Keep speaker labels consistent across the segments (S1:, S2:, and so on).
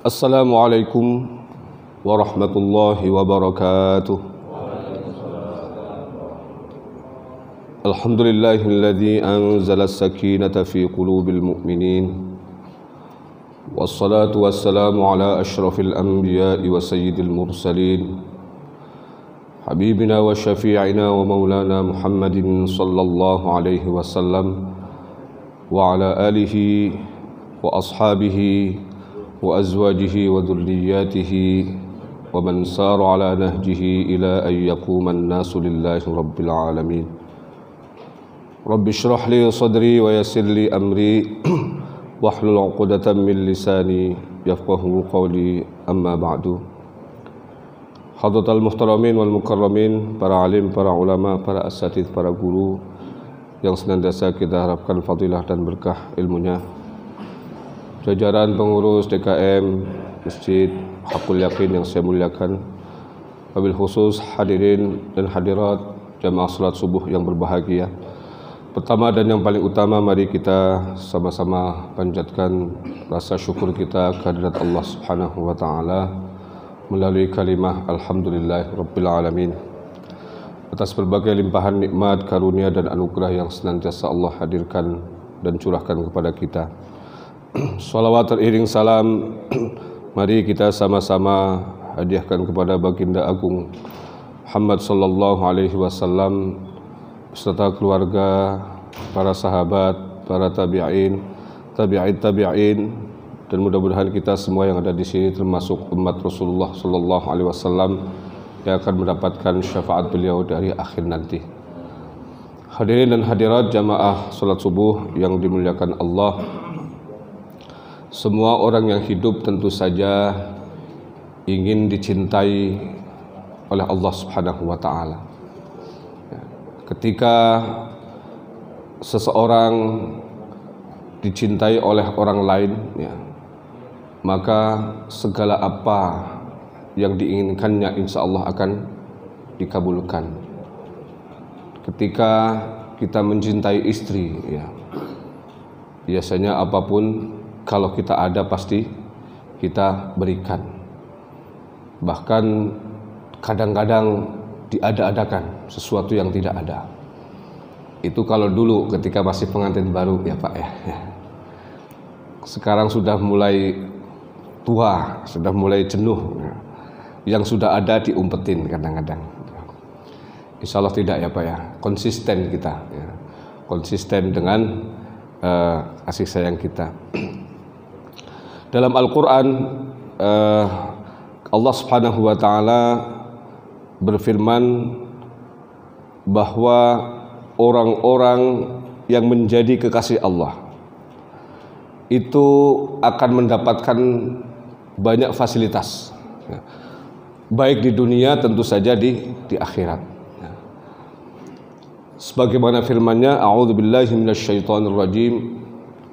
S1: Assalamualaikum warahmatullahi wabarakatuh. Alhamdulillahilladzi anzala as-sakinata fi qulubil mu'minin. Wassalatu wassalamu ala asyrafil anbiya'i wa sayyidil mursalin. Habibina wa syafi'ina wa maulana Muhammadin sallallahu alaihi wasallam wa ala alihi wa ashabihi wa azwajihi wa dhurriyyatihi wa man sara ala nahjihi ila an yaquma an-nasu lillahi rabbil alamin. Rabbi shrah li sadri wa yassir li amri wahlul 'uqdatam min lisani yafqahu qawli, amma ba'du. Hadratal muhtaramin wal mukarramin, para alim, para ulama, para asatidz, para guru yang senantiasa kita harapkan fadilah dan berkah ilmunya, jajaran pengurus DKM Masjid Haqqul Yaqin yang saya muliakan, wabil khusus hadirin dan hadirat jamaah salat subuh yang berbahagia. Pertama dan yang paling utama, mari kita sama-sama panjatkan rasa syukur kita kehadirat Allah Subhanahu wa taala melalui kalimah alhamdulillah rabbil alamin atas berbagai limpahan nikmat, karunia dan anugerah yang senantiasa Allah hadirkan dan curahkan kepada kita. Salawat teriring salam mari kita sama-sama hadiahkan kepada baginda agung Muhammad sallallahu alaihi wasallam beserta keluarga, para sahabat, para tabi'in, tabi'in, dan mudah-mudahan kita semua yang ada di sini termasuk umat Rasulullah sallallahu alaihi wasallam yang akan mendapatkan syafaat beliau dari akhir nanti. Hadirin dan hadirat jamaah salat subuh yang dimuliakan Allah, semua orang yang hidup tentu saja ingin dicintai oleh Allah Subhanahu wa taala. Ketika seseorang dicintai oleh orang lain, maka segala apa yang diinginkannya insya Allah akan dikabulkan. Ketika kita mencintai istri, biasanya apapun kalau kita ada pasti kita berikan. Bahkan kadang-kadang diada-adakan sesuatu yang tidak ada. Itu kalau dulu ketika masih pengantin baru ya Pak ya. Sekarang sudah mulai tua, sudah mulai jenuh. Yang sudah ada diumpetin kadang-kadang. Insya Allah tidak ya Pak ya. Konsisten kita ya. Konsisten dengan kasih sayang kita. Dalam Al-Quran Allah Subhanahu wa ta'ala berfirman bahwa orang-orang yang menjadi kekasih Allah itu akan mendapatkan banyak fasilitas, baik di dunia tentu saja di akhirat. Sebagaimana firman-Nya, a'udzubillahi minasyaitonirrajim,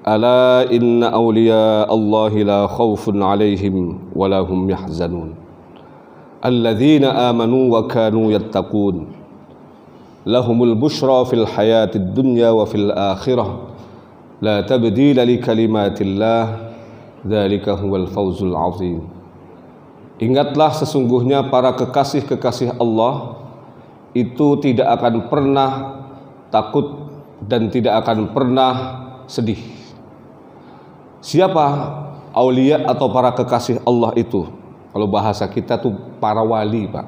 S1: ala inna awliya Allahi la khaufun 'alaihim wa la hum yahzanun alladzina amanu wa kanu yattaqun lahumul busyra fil hayatid dunya wa fil akhirah la tabdila li kalimatillah dzalika huwal fawzul 'azim. Ingatlah sesungguhnya para kekasih-kekasih Allah itu tidak akan pernah takut dan tidak akan pernah sedih. Siapa aulia atau para kekasih Allah itu? Kalau bahasa kita tuh para wali, Pak.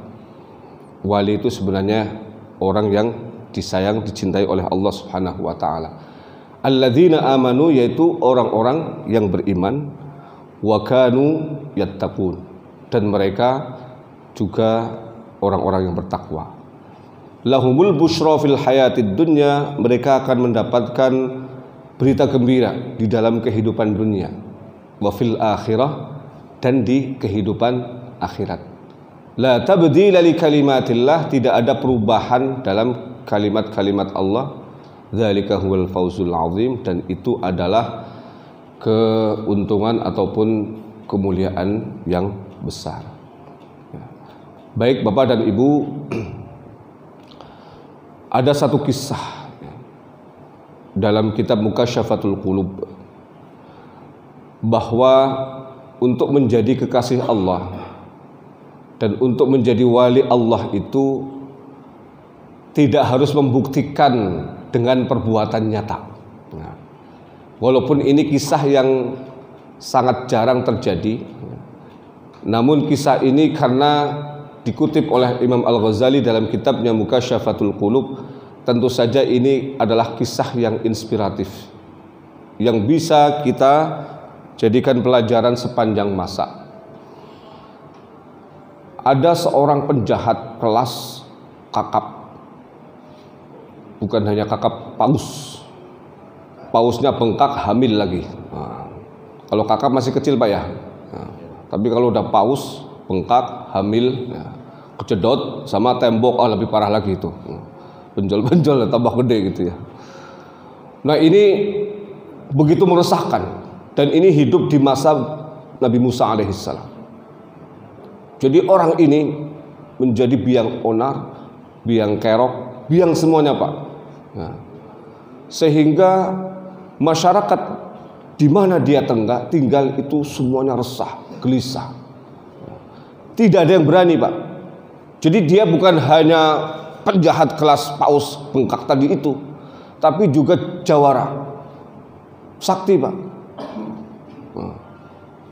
S1: Wali itu sebenarnya orang yang disayang, dicintai oleh Allah Subhanahu wa taala. Alladzina amanu, yaitu orang-orang yang beriman, wa kanu yattaqun, dan mereka juga orang-orang yang bertakwa. Lahumul busyra fil hayatid dunya, mereka akan mendapatkan berita gembira di dalam kehidupan dunia, wa fil akhirah, dan di kehidupan akhirat. La tabdila li kalimatillah, tidak ada perubahan dalam kalimat-kalimat Allah. Dzalika huwal fawzul azim, dan itu adalah keuntungan ataupun kemuliaan yang besar. Baik Bapak dan Ibu, ada satu kisah dalam kitab Mukasyafatul Qulub bahwa untuk menjadi kekasih Allah dan untuk menjadi wali Allah itu tidak harus membuktikan dengan perbuatan nyata. Nah, walaupun ini kisah yang sangat jarang terjadi, namun kisah ini karena dikutip oleh Imam Al-Ghazali dalam kitabnya Mukasyafatul Qulub, tentu saja ini adalah kisah yang inspiratif yang bisa kita jadikan pelajaran sepanjang masa. Ada seorang penjahat kelas kakap, bukan hanya kakap paus, pausnya bengkak hamil lagi. Nah, kalau kakap masih kecil Pak ya, nah, tapi kalau udah paus bengkak hamil, ya, kejedot sama tembok, lebih parah lagi itu, benjol-benjol tambah gede gitu ya. Nah ini begitu meresahkan, dan ini hidup di masa Nabi Musa alaihissalam. Jadi orang ini menjadi biang onar, biang kerok, biang semuanya Pak. Nah, sehingga masyarakat di mana dia tinggal itu semuanya resah, gelisah. Tidak ada yang berani Pak. Jadi dia bukan hanya penjahat kelas paus bengkak tadi itu, tapi juga jawara, sakti Pak.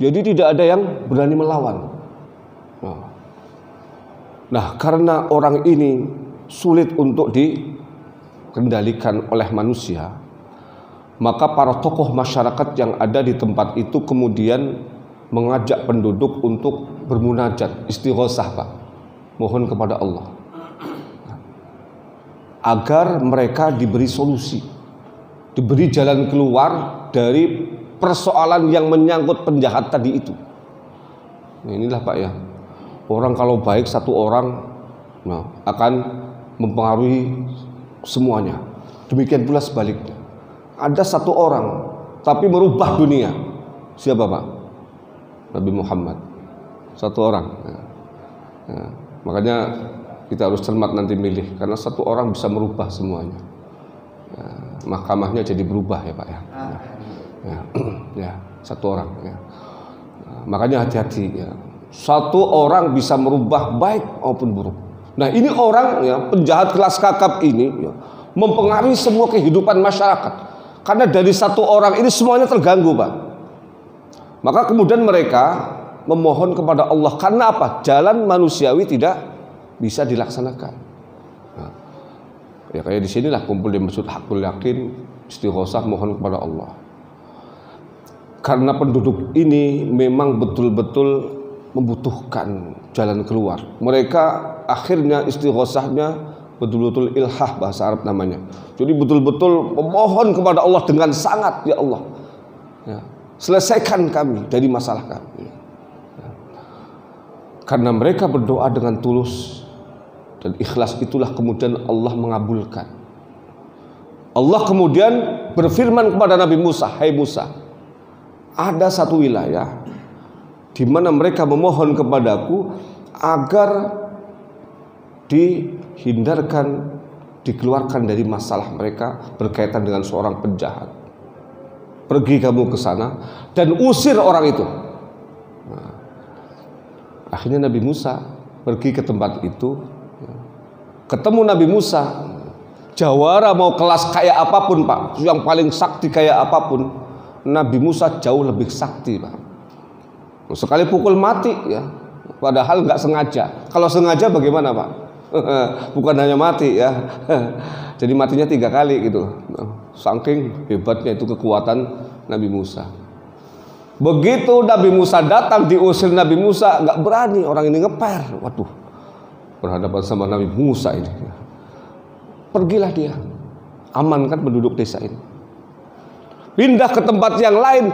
S1: Jadi tidak ada yang berani melawan. Nah, karena orang ini sulit untuk dikendalikan oleh manusia, maka para tokoh masyarakat yang ada di tempat itu kemudian mengajak penduduk untuk bermunajat, istighosah Pak, mohon kepada Allah agar mereka diberi solusi, diberi jalan keluar dari persoalan yang menyangkut penjahat tadi itu. Nah, inilah Pak ya, orang kalau baik satu orang, nah, akan mempengaruhi semuanya. Demikian pula sebaliknya. Ada satu orang tapi merubah dunia. Siapa Pak? Nabi Muhammad. Satu orang. Ya. Makanya kita harus cermat nanti milih, karena satu orang bisa merubah semuanya. Ya, mahkamahnya jadi berubah ya Pak ya. Ya, satu orang. Ya. Makanya hati-hati ya. Satu orang bisa merubah baik maupun buruk. Nah ini orang ya, penjahat kelas kakap ini ya, mempengaruhi semua kehidupan masyarakat. Karena dari satu orang ini semuanya terganggu Pak. Maka kemudian mereka memohon kepada Allah. Karena apa? Jalan manusiawi tidak bisa dilaksanakan. Nah, ya kayak di sinilah kumpul di Masjid Hakul Yakin, istighosah mohon kepada Allah. Karena penduduk ini memang betul-betul membutuhkan jalan keluar. Mereka akhirnya istighosahnya betul-betul ilhah, bahasa Arab namanya. Jadi betul-betul memohon kepada Allah dengan sangat, ya Allah, ya, selesaikan kami dari masalah kami. Ya. Karena mereka berdoa dengan tulus dan ikhlas, itulah kemudian Allah mengabulkan. Allah kemudian berfirman kepada Nabi Musa, "Hai Musa, ada satu wilayah di mana mereka memohon kepadaku agar dihindarkan, dikeluarkan dari masalah mereka berkaitan dengan seorang penjahat. Pergi kamu ke sana dan usir orang itu." Nah, akhirnya Nabi Musa pergi ke tempat itu, ketemu Nabi Musa. Jawara mau kelas kayak apapun Pak, yang paling sakti kayak apapun, Nabi Musa jauh lebih sakti Pak. Sekali pukul mati ya, padahal nggak sengaja. Kalau sengaja bagaimana Pak? Bukan hanya mati ya, jadi matinya 3 kali gitu. Saking hebatnya itu kekuatan Nabi Musa. Begitu Nabi Musa datang, diusir Nabi Musa, nggak berani orang ini ngeper. Waduh, berhadapan sama Nabi Musa ini. Pergilah dia, amankan penduduk desa ini. Pindah ke tempat yang lain,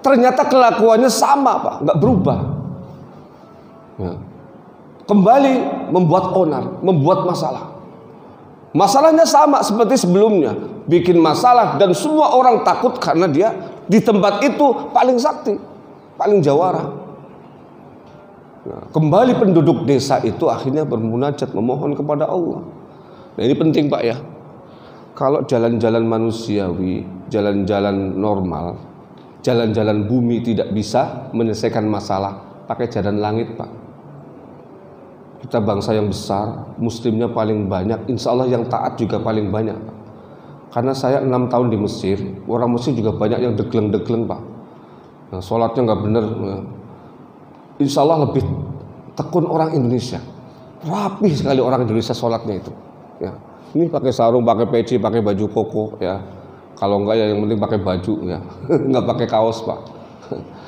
S1: ternyata kelakuannya sama Pak, nggak berubah. Ya. Kembali membuat onar, membuat masalah. Masalahnya sama seperti sebelumnya, bikin masalah dan semua orang takut karena dia di tempat itu paling sakti, paling jawara. Nah, kembali penduduk desa itu akhirnya bermunajat memohon kepada Allah. Nah ini penting Pak ya. Kalau jalan-jalan manusiawi, jalan-jalan normal, Jalan-jalan bumi tidak bisa menyelesaikan masalah, pakai jalan langit, Pak. Kita bangsa yang besar, muslimnya paling banyak, insya Allah yang taat juga paling banyak, Pak. Karena saya 6 tahun di Mesir, orang Mesir juga banyak yang degleng-degleng, Pak. Nah, sholatnya nggak bener, insya Allah lebih tekun orang Indonesia. Rapih sekali orang Indonesia sholatnya itu. Ya. Ini pakai sarung, pakai peci, pakai baju koko, ya. Kalau enggak ya yang penting pakai baju, ya. Nggak pakai kaos, Pak.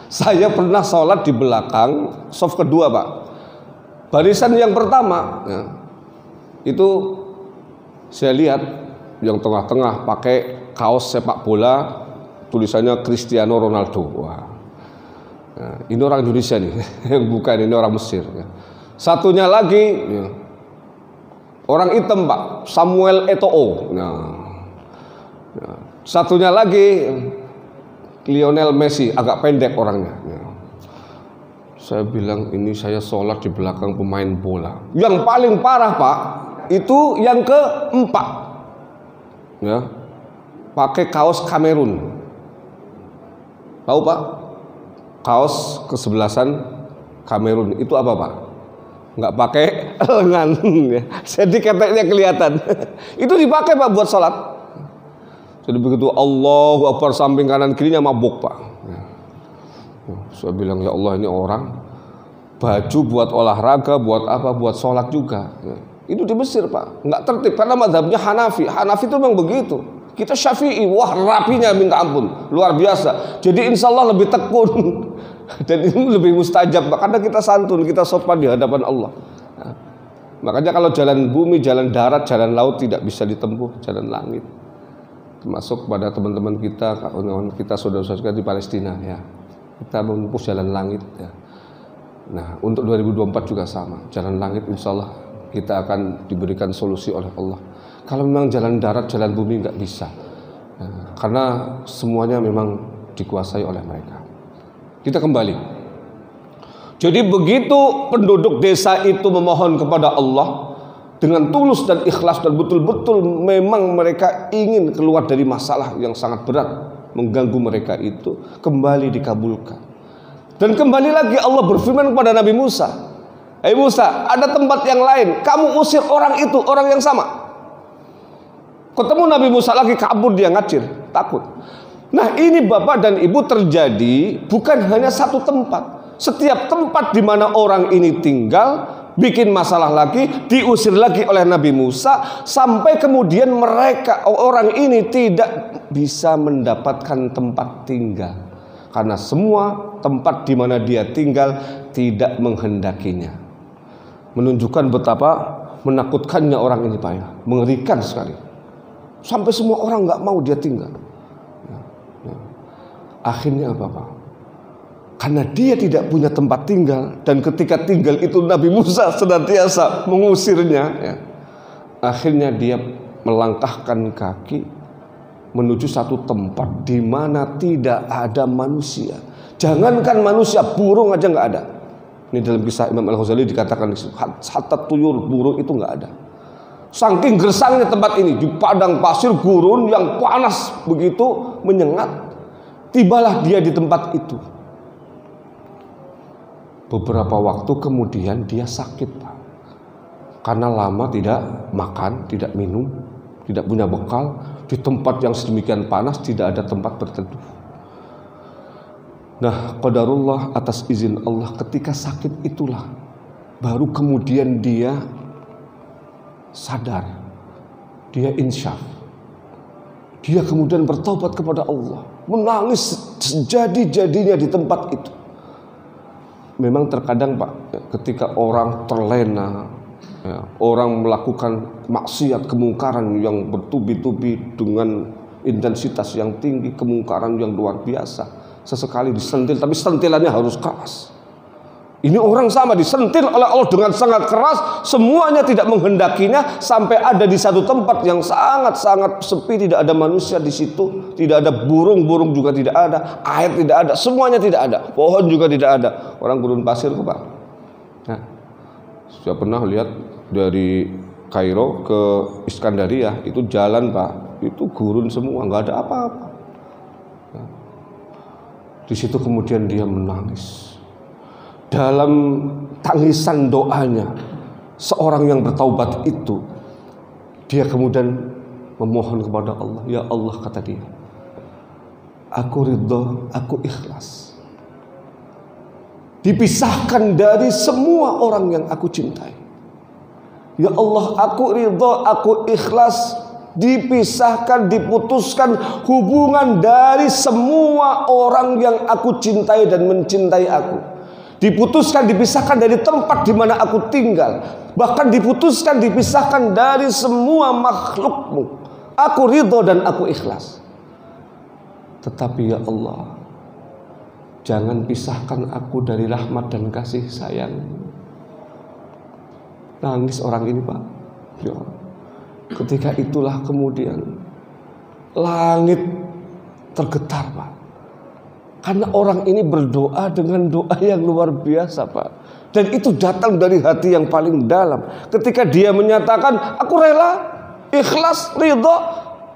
S1: Saya pernah sholat di belakang, saf kedua, Pak. Barisan yang pertama, ya, itu saya lihat yang tengah-tengah pakai kaos sepak bola, tulisannya Cristiano Ronaldo. Wah, nah, ini orang Indonesia nih, bukan ini orang Mesir. Ya. Satunya lagi, ya, orang hitam, Pak, Samuel Eto'o. Nah, ya. Satunya lagi Lionel Messi, agak pendek orangnya. Ya. Saya bilang ini saya sholat di belakang pemain bola. Yang paling parah, Pak, itu yang keempat, ya, pakai kaos Kamerun. Tahu, Pak? Kaos kesebelasan Kamerun itu apa, Pak? Nggak pakai lengan, ya. Jadi keteknya kelihatan. Itu dipakai, Pak, buat sholat. Jadi begitu Allahu Akbar samping kanan kirinya mabuk, Pak. Saya bilang ya Allah, ini orang baju buat olahraga, buat apa, buat sholat juga. Itu di Mesir, Pak, nggak tertib karena mazhabnya Hanafi. Hanafi itu memang begitu. Kita Syafi'i, wah rapinya minta ampun, luar biasa. Jadi insya Allah lebih tekun dan ini lebih mustajab, Pak, karena kita santun, kita sopan di hadapan Allah. Nah, makanya kalau jalan bumi, jalan darat, jalan laut tidak bisa ditempuh, jalan langit. Termasuk pada teman-teman kita, kawan-kawan kita, saudara-saudara di Palestina, ya. Kita menempuh jalan langit, ya. Nah, untuk 2024 juga sama, jalan langit insya Allah kita akan diberikan solusi oleh Allah. Kalau memang jalan darat, jalan bumi nggak bisa, ya, karena semuanya memang dikuasai oleh mereka. Kita kembali. Jadi begitu penduduk desa itu memohon kepada Allah dengan tulus dan ikhlas dan betul-betul memang mereka ingin keluar dari masalah yang sangat berat mengganggu mereka itu, kembali dikabulkan. Dan kembali lagi Allah berfirman kepada Nabi Musa, "Hai Musa, ada tempat yang lain, kamu usir orang itu, orang yang sama." Ketemu Nabi Musa lagi, kabur dia, ngacir, takut. Nah, ini Bapak dan Ibu terjadi bukan hanya satu tempat. Setiap tempat di mana orang ini tinggal bikin masalah lagi, diusir lagi oleh Nabi Musa, sampai kemudian mereka, orang ini tidak bisa mendapatkan tempat tinggal karena semua tempat di mana dia tinggal tidak menghendakinya. Menunjukkan betapa menakutkannya orang ini, Pak, ya. Mengerikan sekali. Sampai semua orang nggak mau dia tinggal. Akhirnya apa, Pak? Karena dia tidak punya tempat tinggal, dan ketika tinggal itu Nabi Musa senantiasa mengusirnya, ya. Akhirnya dia melangkahkan kaki menuju satu tempat di mana tidak ada manusia. Jangankan manusia, burung aja nggak ada. Ini dalam kisah Imam Al-Ghazali dikatakan, hatta tuyur, burung itu nggak ada. Saking gersangnya tempat ini, di padang pasir gurun yang panas begitu menyengat. Tibalah dia di tempat itu. Beberapa waktu kemudian dia sakit, Pak. Karena lama tidak makan, tidak minum, tidak punya bekal, di tempat yang sedemikian panas tidak ada tempat berteduh. Nah, qadarullah, atas izin Allah, ketika sakit itulah baru kemudian dia sadar, dia insyaf. Dia kemudian bertobat kepada Allah, menangis sejadi-jadinya di tempat itu. Memang terkadang, Pak, ketika orang terlena, ya, orang melakukan maksiat, kemungkaran yang bertubi-tubi dengan intensitas yang tinggi, kemungkaran yang luar biasa, sesekali disentil, tapi sentilannya harus keras. Ini orang sama disentil oleh Allah dengan sangat keras, semuanya tidak menghendakinya, sampai ada di satu tempat yang sangat-sangat sepi, tidak ada manusia di situ, tidak ada burung juga tidak ada, air tidak ada, semuanya tidak ada, pohon juga tidak ada, orang gurun pasir kok, Pak. Nah, saya pernah lihat dari Kairo ke Iskandaria itu jalan, Pak, itu gurun semua, nggak ada apa-apa. Di situ kemudian dia menangis. Dalam tangisan doanya seorang yang bertaubat itu, dia kemudian memohon kepada Allah, ya Allah, kata dia, aku ridho, aku ikhlas dipisahkan dari semua orang yang aku cintai. Ya Allah, aku ridho, aku ikhlas dipisahkan, diputuskan hubungan dari semua orang yang aku cintai dan mencintai aku. Diputuskan, dipisahkan dari tempat di mana aku tinggal. Bahkan diputuskan, dipisahkan dari semua makhlukmu. Aku ridho dan aku ikhlas. Tetapi ya Allah, jangan pisahkan aku dari rahmat dan kasih sayang. Nangis orang ini, Pak. Ya. Ketika itulah kemudian langit tergetar, Pak. Karena orang ini berdoa dengan doa yang luar biasa, Pak. Dan itu datang dari hati yang paling dalam. Ketika dia menyatakan, aku rela, ikhlas, ridho,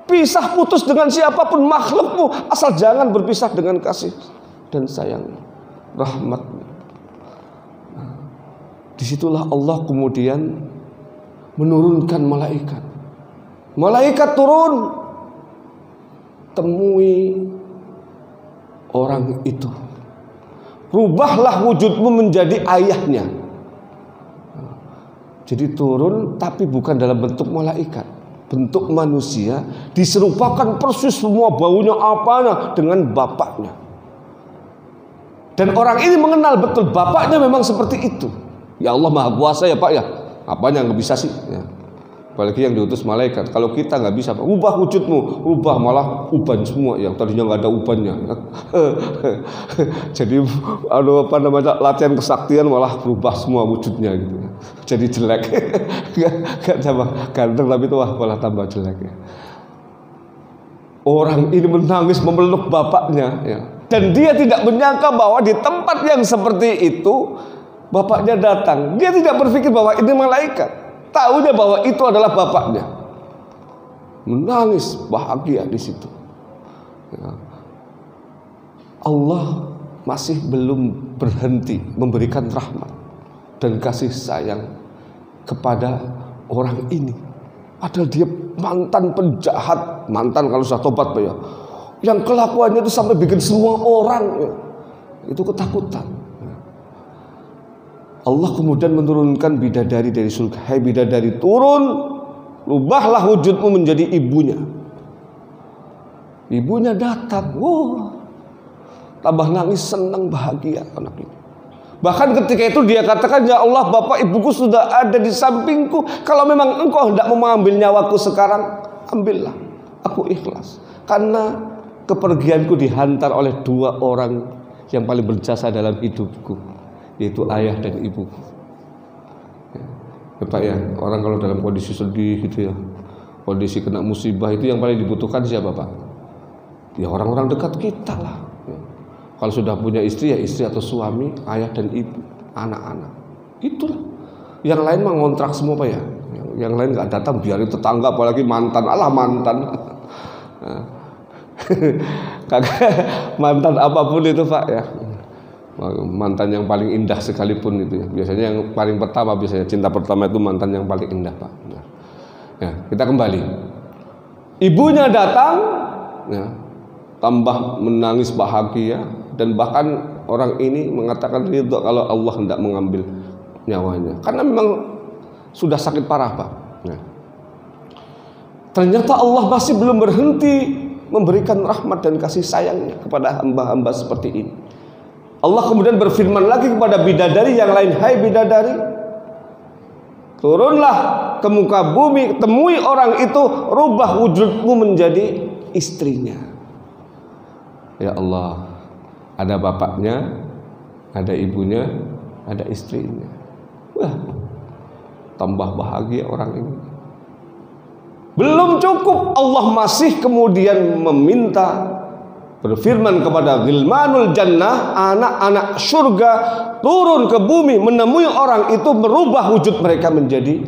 S1: pisah putus dengan siapapun makhlukmu, asal jangan berpisah dengan kasih dan sayang, rahmatmu. Disitulah Allah kemudian menurunkan malaikat. Malaikat turun, temui orang itu. Rubahlah wujudmu menjadi ayahnya. Jadi turun tapi bukan dalam bentuk malaikat, bentuk manusia, diserupakan persis semua baunya apanya dengan bapaknya. Dan orang ini mengenal betul bapaknya memang seperti itu. Ya Allah Maha Kuasa ya Pak ya. Apanya nggak bisa sih? Ya. Apalagi yang diutus malaikat. Kalau kita nggak bisa, Pak, ubah wujudmu, ubah malah uban semua yang tadinya nggak ada ubannya. Jadi latihan kesaktian malah berubah semua wujudnya gitu. Jadi jelek. Gak tambah ganteng tapi itu malah tambah jelek ya. Orang ini menangis memeluk bapaknya ya. Dan dia tidak menyangka bahwa di tempat yang seperti itu bapaknya datang. Dia tidak berpikir bahwa ini malaikat. Tahunya bahwa itu adalah bapaknya. Menangis bahagia di situ. Ya. Allah masih belum berhenti memberikan rahmat dan kasih sayang kepada orang ini. Padahal dia mantan penjahat, mantan kalau sudah tobat Pak ya. Yang kelakuannya itu sampai bikin semua orang ya, itu ketakutan. Allah kemudian menurunkan bidadari dari surga. Hai bidadari, turun, rubahlah wujudmu menjadi ibunya. Ibunya datang, tambah nangis, senang, bahagia anak ini. Bahkan ketika itu dia katakan, ya Allah, bapak ibuku sudah ada di sampingku. Kalau memang engkau hendak mengambil nyawaku sekarang, ambillah. Aku ikhlas. Karena kepergianku dihantar oleh dua orang yang paling berjasa dalam hidupku, yaitu ayah dan ibu. Ya Pak ya, orang kalau dalam kondisi sedih gitu ya, kondisi kena musibah itu yang paling dibutuhkan siapa Pak? Ya orang-orang dekat kita lah ya. Kalau sudah punya istri ya istri atau suami, ayah dan ibu, anak-anak, itulah. Yang lain mah ngontrak semua Pak ya. Yang lain nggak datang, biarin tetangga, apalagi mantan, alah mantan. Kagak, mantan apapun itu Pak ya. Mantan yang paling indah sekalipun itu ya. Biasanya yang paling pertama, biasanya cinta pertama itu mantan yang paling indah Pak. Ya, kita kembali. Ibunya datang, ya, tambah menangis bahagia dan bahkan orang ini mengatakan ridho kalau Allah hendak mengambil nyawanya. Karena memang sudah sakit parah Pak. Ya. Ternyata Allah masih belum berhenti memberikan rahmat dan kasih sayangnya kepada hamba-hamba seperti ini. Allah kemudian berfirman lagi kepada bidadari yang lain, hai bidadari, turunlah ke muka bumi, temui orang itu, rubah wujudmu menjadi istrinya. Ya Allah, ada bapaknya, ada ibunya, ada istrinya. Wah, tambah bahagia orang ini. Belum cukup, Allah masih kemudian meminta, berfirman kepada Ghilmanul Jannah, anak-anak surga, turun ke bumi menemui orang itu, merubah wujud mereka menjadi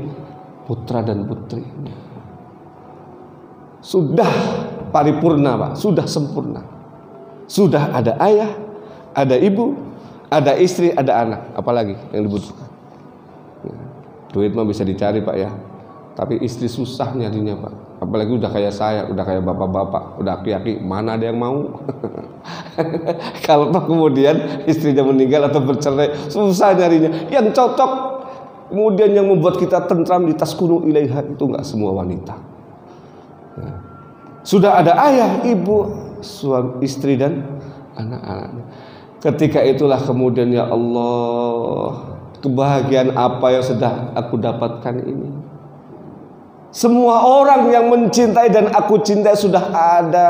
S1: putra dan putrinya. Sudah paripurna Pak, sudah sempurna. Sudah ada ayah, ada ibu, ada istri, ada anak. Apalagi yang dibutuhkan? Duit mah bisa dicari Pak ya, tapi istri susah nyarinya Pak. Apalagi udah kayak saya, udah kayak bapak-bapak, udah aki-aki, mana ada yang mau? Kalau kemudian istrinya meninggal atau bercerai, susah nyarinya. Yang cocok, kemudian yang membuat kita tentram di taskunu ilaiha, itu nggak semua wanita. Sudah ada ayah, ibu, suami, istri dan anak-anaknya. Ketika itulah kemudian ya Allah, kebahagiaan apa yang sudah aku dapatkan ini. Semua orang yang mencintai dan aku cintai sudah ada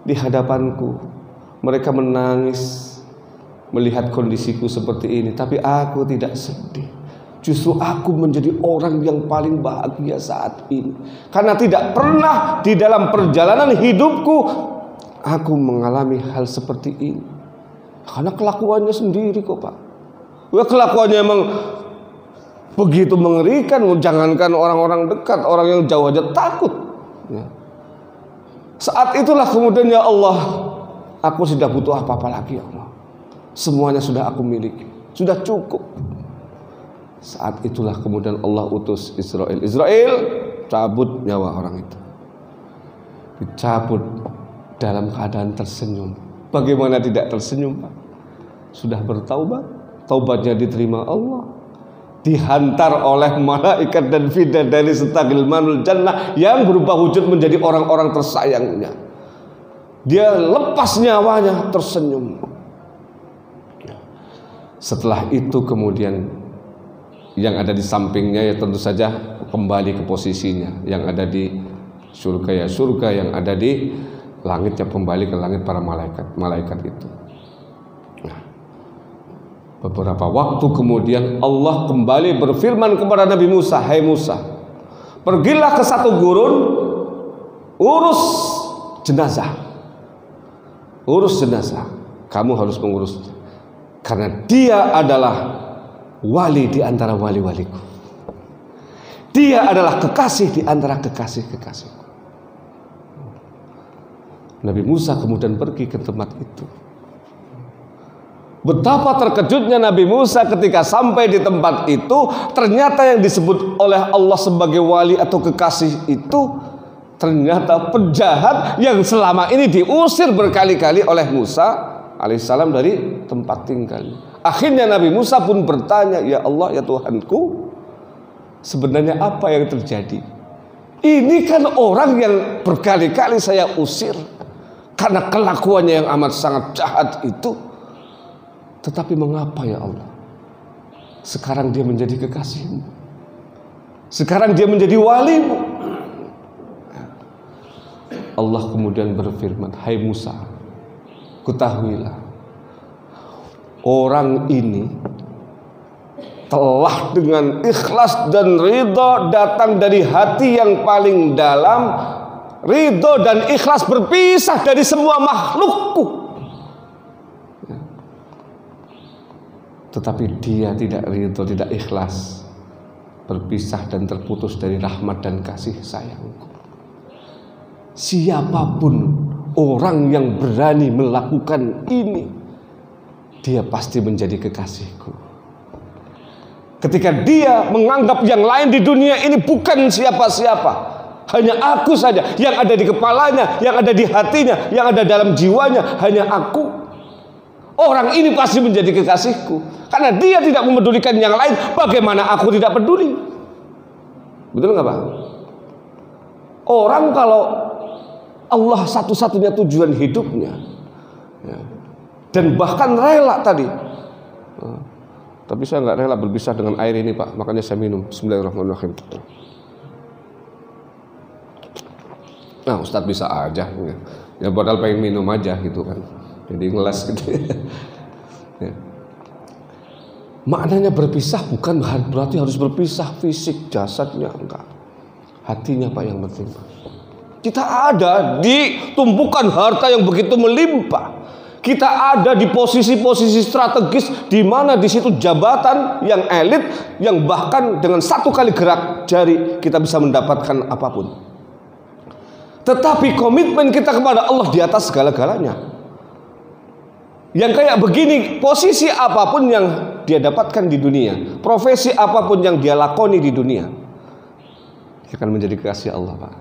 S1: di hadapanku. Mereka menangis melihat kondisiku seperti ini, tapi aku tidak sedih. Justru aku menjadi orang yang paling bahagia saat ini. Karena tidak pernah di dalam perjalanan hidupku aku mengalami hal seperti ini. Karena kelakuannya sendiri kok Pak. Kelakuannya emang begitu mengerikan. Jangankan orang-orang dekat, orang yang jauh aja takut ya. Saat itulah kemudian ya Allah, aku sudah butuh apa-apa lagi ya Allah. Semuanya sudah aku miliki, sudah cukup. Saat itulah kemudian Allah utus Israel. Israel, cabut nyawa orang itu. Dicabut dalam keadaan tersenyum. Bagaimana tidak tersenyum Pak? Sudah bertaubat, taubatnya diterima Allah, dihantar oleh malaikat dan bidadari serta gilmanul jannah yang berubah wujud menjadi orang-orang tersayangnya. Dia lepas nyawanya, tersenyum. Setelah itu kemudian yang ada di sampingnya ya tentu saja kembali ke posisinya. Yang ada di surga ya surga, yang ada di langit ya kembali ke langit para malaikat itu. Nah, beberapa waktu kemudian Allah kembali berfirman kepada Nabi Musa, "Hai Musa, pergilah ke satu gurun, urus jenazah. Urus jenazah. Kamu harus mengurus, karena dia adalah wali di antara wali-waliku. Dia adalah kekasih di antara kekasih-kekasihku." Nabi Musa kemudian pergi ke tempat itu. Betapa terkejutnya Nabi Musa ketika sampai di tempat itu. Ternyata yang disebut oleh Allah sebagai wali atau kekasih itu ternyata penjahat yang selama ini diusir berkali-kali oleh Musa alaihissalam dari tempat tinggal. Akhirnya Nabi Musa pun bertanya, "Ya Allah, ya Tuhanku, sebenarnya apa yang terjadi? Ini kan orang yang berkali-kali saya usir karena kelakuannya yang amat sangat jahat itu. Tetapi mengapa ya Allah, sekarang dia menjadi kekasihmu, sekarang dia menjadi walimu?" Allah kemudian berfirman, "Hai Musa, ketahuilah, orang ini telah dengan ikhlas dan ridho datang dari hati yang paling dalam, ridho dan ikhlas berpisah dari semua makhlukku. Tetapi dia tidak ridho, tidak ikhlas, berpisah dan terputus dari rahmat dan kasih sayangku. Siapapun orang yang berani melakukan ini, dia pasti menjadi kekasihku. Ketika dia menganggap yang lain di dunia ini bukan siapa-siapa, hanya aku saja yang ada di kepalanya, yang ada di hatinya, yang ada dalam jiwanya, hanya aku, orang ini pasti menjadi kekasihku. Karena dia tidak memedulikan yang lain, bagaimana aku tidak peduli? Betul nggak Pak? Orang kalau Allah satu-satunya tujuan hidupnya, ya, dan bahkan rela tadi, tapi saya nggak rela berpisah dengan air ini Pak, makanya saya minum. Bismillahirrahmanirrahim. Nah Ustadz bisa aja, ya padahal pengen minum aja gitu kan, jadi ngeles gitu ya. Maknanya berpisah bukan berarti harus berpisah fisik jasadnya, enggak, hatinya Pak yang penting Pak. Kita ada di tumpukan harta yang begitu melimpah. Kita ada di posisi-posisi strategis di mana di situ jabatan yang elit, yang bahkan dengan satu kali gerak jari kita bisa mendapatkan apapun. Tetapi komitmen kita kepada Allah di atas segala-galanya. Yang kayak begini, posisi apapun yang dia dapatkan di dunia, profesi apapun yang dia lakoni di dunia, dia akan menjadi kekasih Allah, Pak.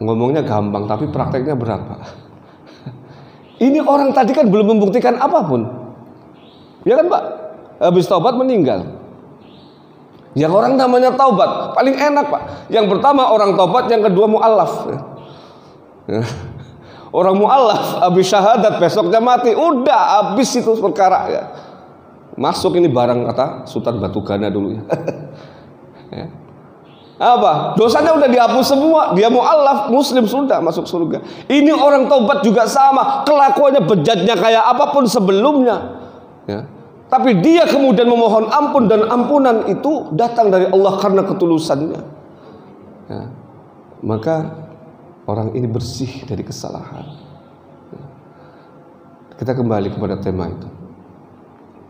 S1: Ngomongnya gampang, tapi prakteknya berat, Pak. Ini orang tadi kan belum membuktikan apapun, ya kan, Pak? Habis taubat meninggal. Yang orang namanya taubat paling enak, Pak. Yang pertama orang taubat, yang kedua mu'allaf. Orang mu'allaf habis syahadat besoknya mati, udah habis itu perkara ya. Masuk ini barang, kata Sultan Batugana dulu ya. Ya. Apa? Dosanya udah dihapus semua. Dia mu'allaf, muslim, sudah masuk surga. Ini orang taubat juga sama, kelakuannya bejatnya kayak apapun sebelumnya ya. Tapi dia kemudian memohon ampun, dan ampunan itu datang dari Allah karena ketulusannya ya. Maka orang ini bersih dari kesalahan. Kita kembali kepada tema itu.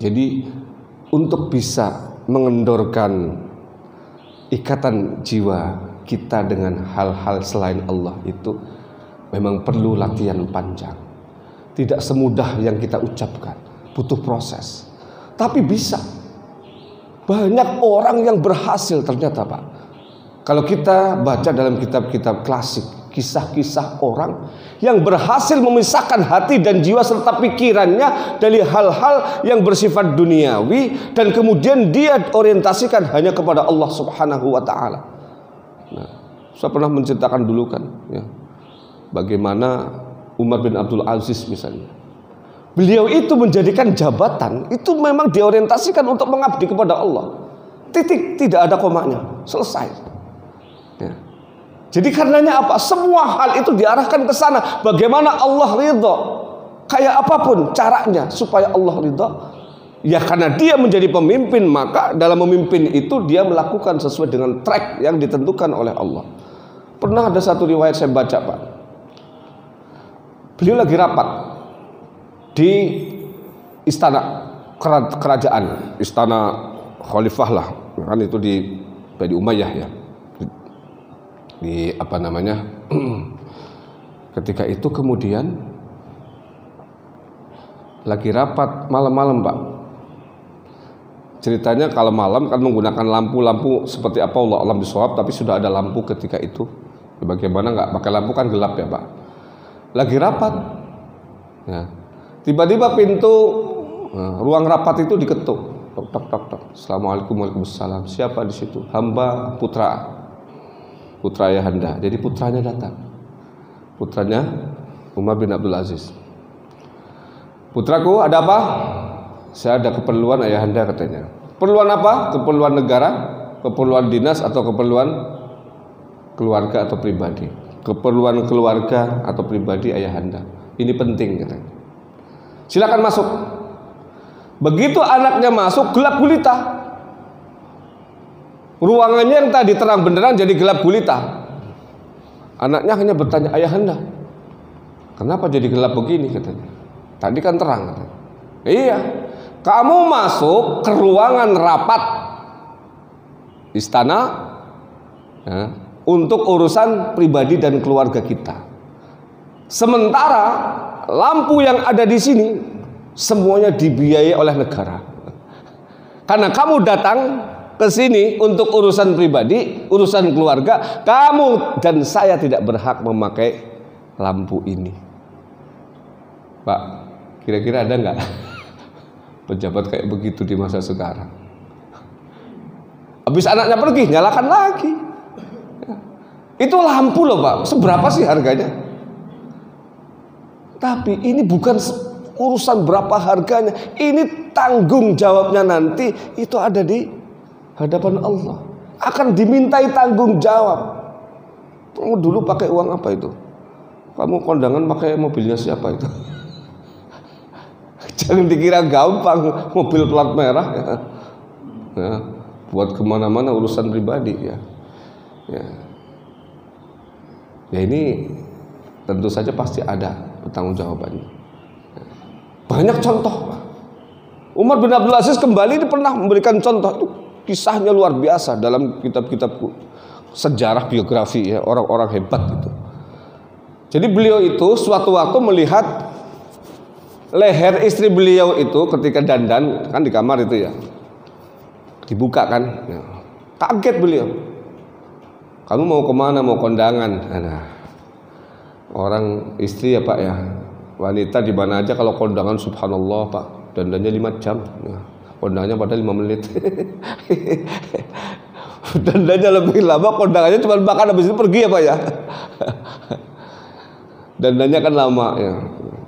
S1: Jadi untuk bisa mengendorkan ikatan jiwa kita dengan hal-hal selain Allah itu memang perlu latihan panjang. Tidak semudah yang kita ucapkan, butuh proses. Tapi bisa. Banyak orang yang berhasil ternyata, Pak. Kalau kita baca dalam kitab-kitab klasik, kisah-kisah orang yang berhasil memisahkan hati dan jiwa serta pikirannya dari hal-hal yang bersifat duniawi, dan kemudian dia orientasikan hanya kepada Allah Subhanahu wa taala. Nah, saya pernah menceritakan dulu kan ya, bagaimana Umar bin Abdul Aziz misalnya. Beliau itu menjadikan jabatan itu memang diorientasikan untuk mengabdi kepada Allah. Titik, tidak ada komanya, selesai. Ya. Jadi karenanya apa? Semua hal itu diarahkan ke sana. Bagaimana Allah ridha? Kayak apapun caranya supaya Allah ridha. Ya karena dia menjadi pemimpin, maka dalam memimpin itu dia melakukan sesuai dengan track yang ditentukan oleh Allah. Pernah ada satu riwayat saya baca, Pak. Beliau lagi rapat di istana kerajaan, istana khalifah lah, kan itu di Bani Umayyah ya. Di apa namanya? Ketika itu kemudian lagi rapat malam-malam, Pak. Ceritanya kalau malam kan menggunakan lampu-lampu seperti apa Allah alam bisawab, tapi sudah ada lampu ketika itu. Bagaimana nggak pakai lampu kan gelap ya, Pak. Lagi rapat. Ya. Tiba-tiba pintu ruang rapat itu diketuk. Tok tok tok tok. Assalamualaikum, waalaikumsalam. Siapa di situ? Hamba putra ayahanda. Jadi putranya datang. Putranya Umar bin Abdul Aziz. Putraku, ada apa? Saya ada keperluan ayahanda, katanya. Keperluan apa? Keperluan negara, keperluan dinas, atau keperluan keluarga atau pribadi? Keperluan keluarga atau pribadi ayahanda. Ini penting, katanya. Silakan masuk. Begitu anaknya masuk, gelap gulita. Ruangannya yang tadi terang benderang jadi gelap gulita. Anaknya hanya bertanya, ayahanda, kenapa jadi gelap begini, katanya. Tadi kan terang, katanya. Iya, kamu masuk ke ruangan rapat istana ya, untuk urusan pribadi dan keluarga kita. Sementara lampu yang ada di sini semuanya dibiayai oleh negara. Karena kamu datang ke sini untuk urusan pribadi, urusan keluarga, kamu dan saya tidak berhak memakai lampu ini. Pak, kira-kira ada nggak pejabat kayak begitu di masa sekarang? Habis anaknya pergi, nyalakan lagi. Itu lampu loh, Pak. Seberapa sih harganya? Tapi ini bukan urusan berapa harganya. Ini tanggung jawabnya nanti itu ada di hadapan Allah. Akan dimintai tanggung jawab. Kamu dulu pakai uang apa itu? Kamu kondangan pakai mobilnya siapa itu? Jangan dikira gampang mobil plat merah ya. Ya, buat kemana-mana urusan pribadi ya. Ya ini tentu saja pasti ada pertanggungjawabannya. Banyak contoh. Umar bin Abdul Aziz kembali ini pernah memberikan contoh, itu kisahnya luar biasa dalam kitab-kitab sejarah biografi ya, orang-orang hebat itu. Jadi beliau itu suatu waktu melihat leher istri beliau itu ketika dandan kan di kamar itu ya, dibuka kan, ya. Kaget beliau. Kamu mau kemana? Mau kondangan? Nah, orang istri ya Pak ya, wanita di mana aja kalau kondangan subhanallah Pak, dandannya 5 jam, ya. Kondangannya padahal 5 menit. Dandannya lebih lama, kondangannya cuma makan habis itu pergi ya Pak ya. Dandannya kan lama ya.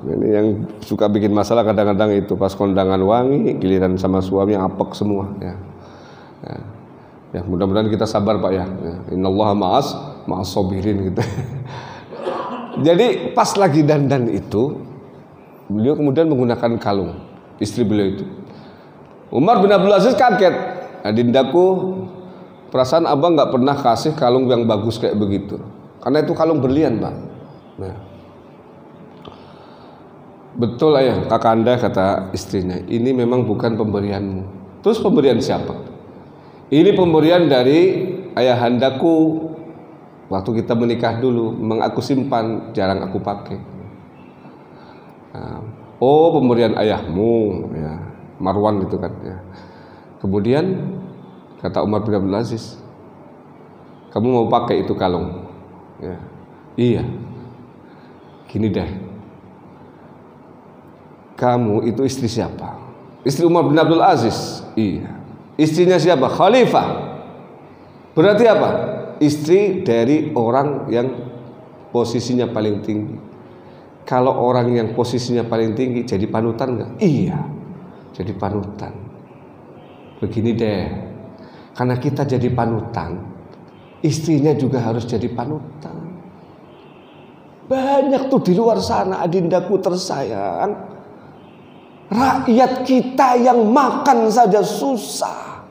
S1: Ini yang suka bikin masalah kadang-kadang itu pas kondangan wangi, giliran sama suami apek semua ya. Ya, mudah-mudahan kita sabar Pak ya. Innallaha ma'as sabirin gitu. Jadi pas lagi dandan itu, beliau kemudian menggunakan kalung, istri beliau itu. Umar bin Abdul Aziz kaget. Adindaku, perasaan abang nggak pernah kasih kalung yang bagus kayak begitu. Karena itu kalung berlian Pak. Nah, betul ayah, kakanda, kata istrinya, ini memang bukan pemberianmu. Terus pemberian siapa? Ini pemberian dari ayahandaku waktu kita menikah dulu, memang aku simpan, jarang aku pakai. Nah, oh pemberian ayahmu ya, Marwan itu kan ya. Kemudian kata Umar bin Abdul Aziz, kamu mau pakai itu kalung ya? Iya. Gini deh, kamu itu istri siapa? Istri Umar bin Abdul Aziz. Iya. Istrinya siapa? Khalifah. Berarti apa? Istri dari orang yang posisinya paling tinggi. Kalau orang yang posisinya paling tinggi jadi panutan enggak? Iya. Jadi panutan. Begini deh. Karena kita jadi panutan, istrinya juga harus jadi panutan. Banyak tuh di luar sana adindaku tersayang, rakyat kita yang makan saja susah,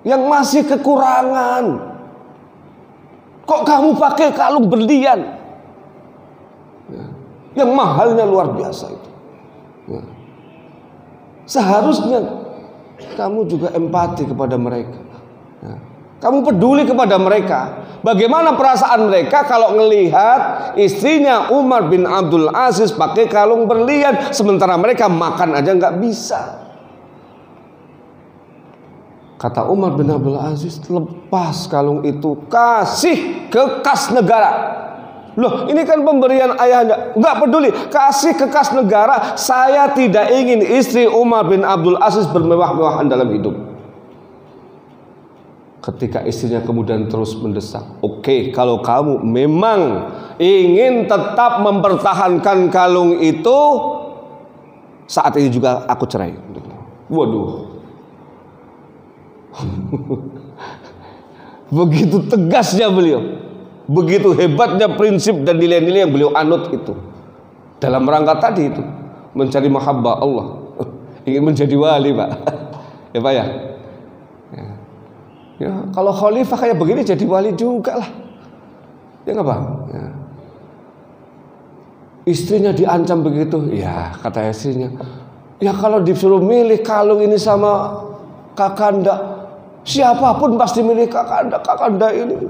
S1: yang masih kekurangan. Kok kamu pakai kalung berlian ya, yang mahalnya luar biasa itu ya. Seharusnya kamu juga empati kepada mereka ya. Kamu peduli kepada mereka. Bagaimana perasaan mereka kalau melihat istrinya Umar bin Abdul Aziz pakai kalung berlian, sementara mereka makan aja nggak bisa. Kata Umar bin Abdul Aziz, lepas kalung itu, kasih ke kas negara. Loh, ini kan pemberian ayahanda. Nggak peduli, kasih ke kas negara. Saya tidak ingin istri Umar bin Abdul Aziz bermewah-mewahan dalam hidup. Ketika istrinya kemudian terus mendesak, oke, kalau kamu memang ingin tetap mempertahankan kalung itu, saat ini juga aku cerai. Waduh. Begitu tegasnya beliau, begitu hebatnya prinsip dan nilai-nilai yang beliau anut itu, dalam rangka tadi itu mencari mahabbah Allah, ingin menjadi wali Pak. Ya Pak ya. Ya, kalau khalifah kayak begini jadi wali juga lah. Ya nggak Pak? Ya. Istrinya diancam begitu. Ya kata istrinya, ya kalau disuruh milih kalung ini sama kakanda, siapapun pasti milih kakanda. Kakanda ini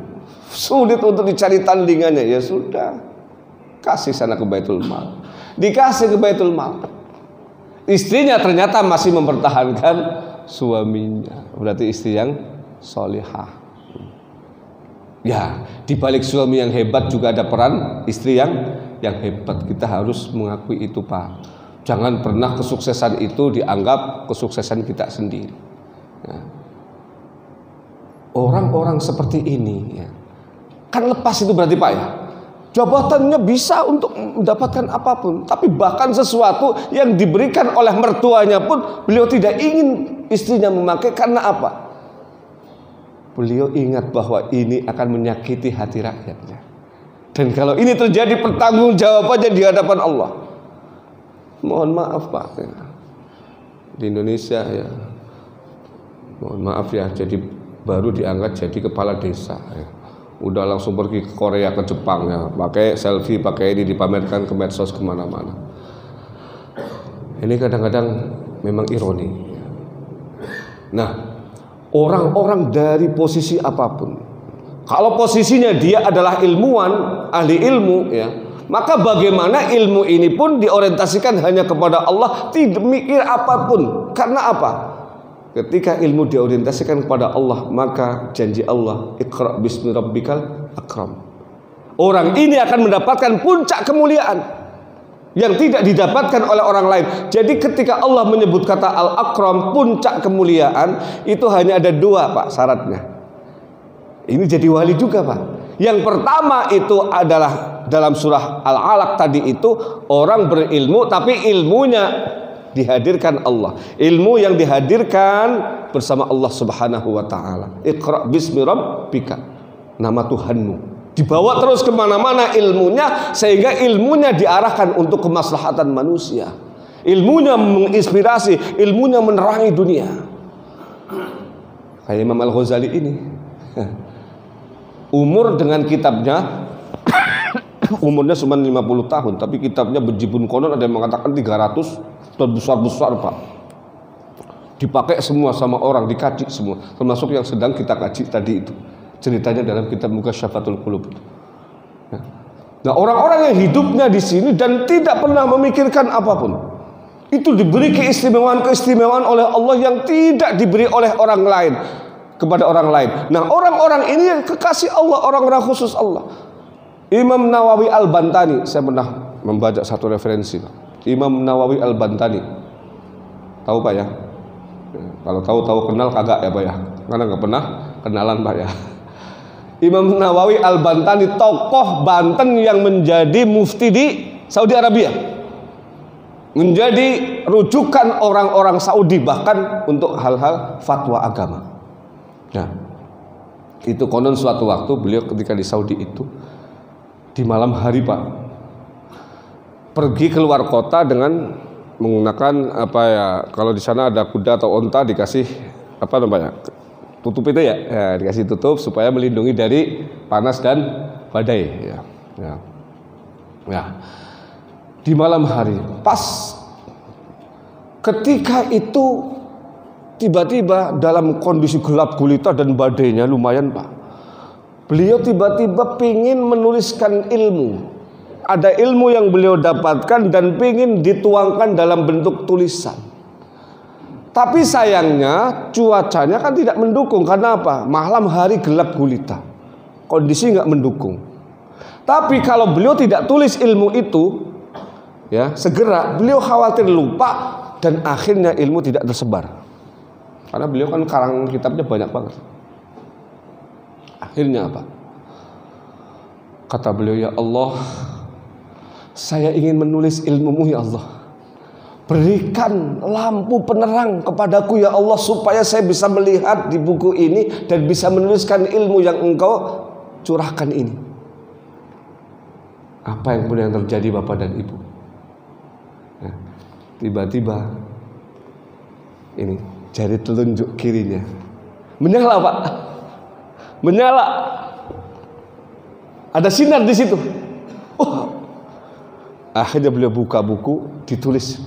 S1: sulit untuk dicari tandingannya. Ya sudah, kasih sana ke Baitul Mal. Dikasih ke Baitul Mal. Istrinya ternyata masih mempertahankan suaminya. Berarti istri yang solihah. Ya, di balik suami yang hebat juga ada peran istri yang hebat. Kita harus mengakui itu Pak. Jangan pernah kesuksesan itu dianggap kesuksesan kita sendiri. Ya. Orang-orang seperti ini ya, kan lepas itu berarti Pak ya, jabatannya bisa untuk mendapatkan apapun, tapi bahkan sesuatu yang diberikan oleh mertuanya pun beliau tidak ingin istrinya memakai. Karena apa? Beliau ingat bahwa ini akan menyakiti hati rakyatnya. Dan kalau ini terjadi, pertanggungjawabannya di hadapan Allah. Mohon maaf Pak, di Indonesia ya, mohon maaf ya, jadi baru diangkat jadi kepala desa ya, udah langsung pergi ke Korea, ke Jepang ya, pakai selfie, pakai ini, dipamerkan ke medsos kemana-mana. Ini kadang-kadang memang ironi. Nah, orang-orang dari posisi apapun, kalau posisinya dia adalah ilmuwan, ahli ilmu ya, Maka bagaimana ilmu ini pun diorientasikan hanya kepada Allah, tidak mikir apapun. Karena apa? Ketika ilmu diorientasikan kepada Allah, maka janji Allah, Iqra bismi rabbikal akram. Orang ini akan mendapatkan puncak kemuliaan yang tidak didapatkan oleh orang lain. Jadi ketika Allah menyebut kata al-akram, puncak kemuliaan, itu hanya ada dua, Pak, syaratnya. Ini jadi wali juga, Pak. Yang pertama itu adalah dalam surah Al-Alaq tadi itu, orang berilmu tapi ilmunya dihadirkan Allah. Ilmu yang dihadirkan bersama Allah Subhanahu wa ta'ala. Iqra bismi rabbika, nama Tuhanmu. Dibawa terus kemana-mana ilmunya, sehingga ilmunya diarahkan untuk kemaslahatan manusia. Ilmunya menginspirasi, ilmunya menerangi dunia. Kayak Imam Al-Ghazali ini, umur dengan kitabnya umurnya cuma 50 tahun, tapi kitabnya bejibun konon ada yang mengatakan 300 dan besar-besar, Pak. Dipakai semua sama orang, dikaji semua, termasuk yang sedang kita kaji tadi itu. Ceritanya dalam kitab Mukasyfatul Qulub. Nah, orang-orang yang hidupnya di sini dan tidak pernah memikirkan apapun, itu diberi keistimewaan oleh Allah yang tidak diberi oleh orang lain kepada orang lain. Nah, orang-orang ini kekasih Allah, orang-orang khusus Allah. Imam Nawawi Al-Bantani, saya pernah membaca satu referensi, Imam Nawawi Al-Bantani. Tahu, Pak, ya? Kalau tahu kenal kagak ya, Pak, ya? Karena nggak pernah kenalan, Pak, ya. Imam Nawawi Al-Bantani, tokoh Banten yang menjadi mufti di Saudi Arabia, menjadi rujukan orang-orang Saudi bahkan untuk hal-hal fatwa agama. Nah, itu konon suatu waktu beliau ketika di Saudi itu di malam hari, Pak, pergi keluar kota dengan menggunakan apa ya, kalau di sana ada kuda atau onta dikasih apa namanya, tutup itu ya, dikasih tutup supaya melindungi dari panas dan badai, ya. Di malam hari, pas ketika itu tiba-tiba dalam kondisi gelap gulita dan badainya lumayan, Pak, beliau tiba-tiba pingin menuliskan ilmu. Ada ilmu yang beliau dapatkan dan pingin dituangkan dalam bentuk tulisan. Tapi sayangnya cuacanya kan tidak mendukung. Karena apa? Malam hari gelap gulita, kondisi nggak mendukung. Tapi kalau beliau tidak tulis ilmu itu, ya segera beliau khawatir lupa dan akhirnya ilmu tidak tersebar. Karena beliau kan karang kitabnya banyak banget. Akhirnya apa? Kata beliau, ya Allah, saya ingin menulis ilmu-Mu, ya Allah. Berikan lampu penerang kepadaku, ya Allah, supaya saya bisa melihat di buku ini dan bisa menuliskan ilmu yang Engkau curahkan ini. Apa yang kemudian terjadi, Bapak dan Ibu? Nah, tiba-tiba ini jari telunjuk kirinya menyala, Pak, menyala. Ada sinar di situ. Akhirnya beliau buka buku, ditulis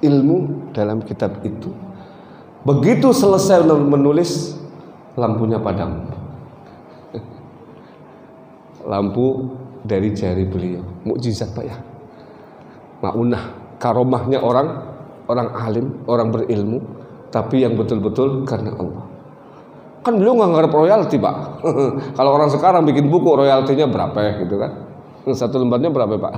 S1: ilmu dalam kitab itu. Begitu selesai menulis, lampunya padam. Lampu dari jari beliau. Mukjizat, Pak, ya. Maunah, karomahnya orang alim, orang berilmu, tapi yang betul-betul karena Allah. Kan beliau nggak ngarep royalti, Pak. Kalau orang sekarang bikin buku royaltinya berapa gitu kan? Satu lembarnya berapa, Pak?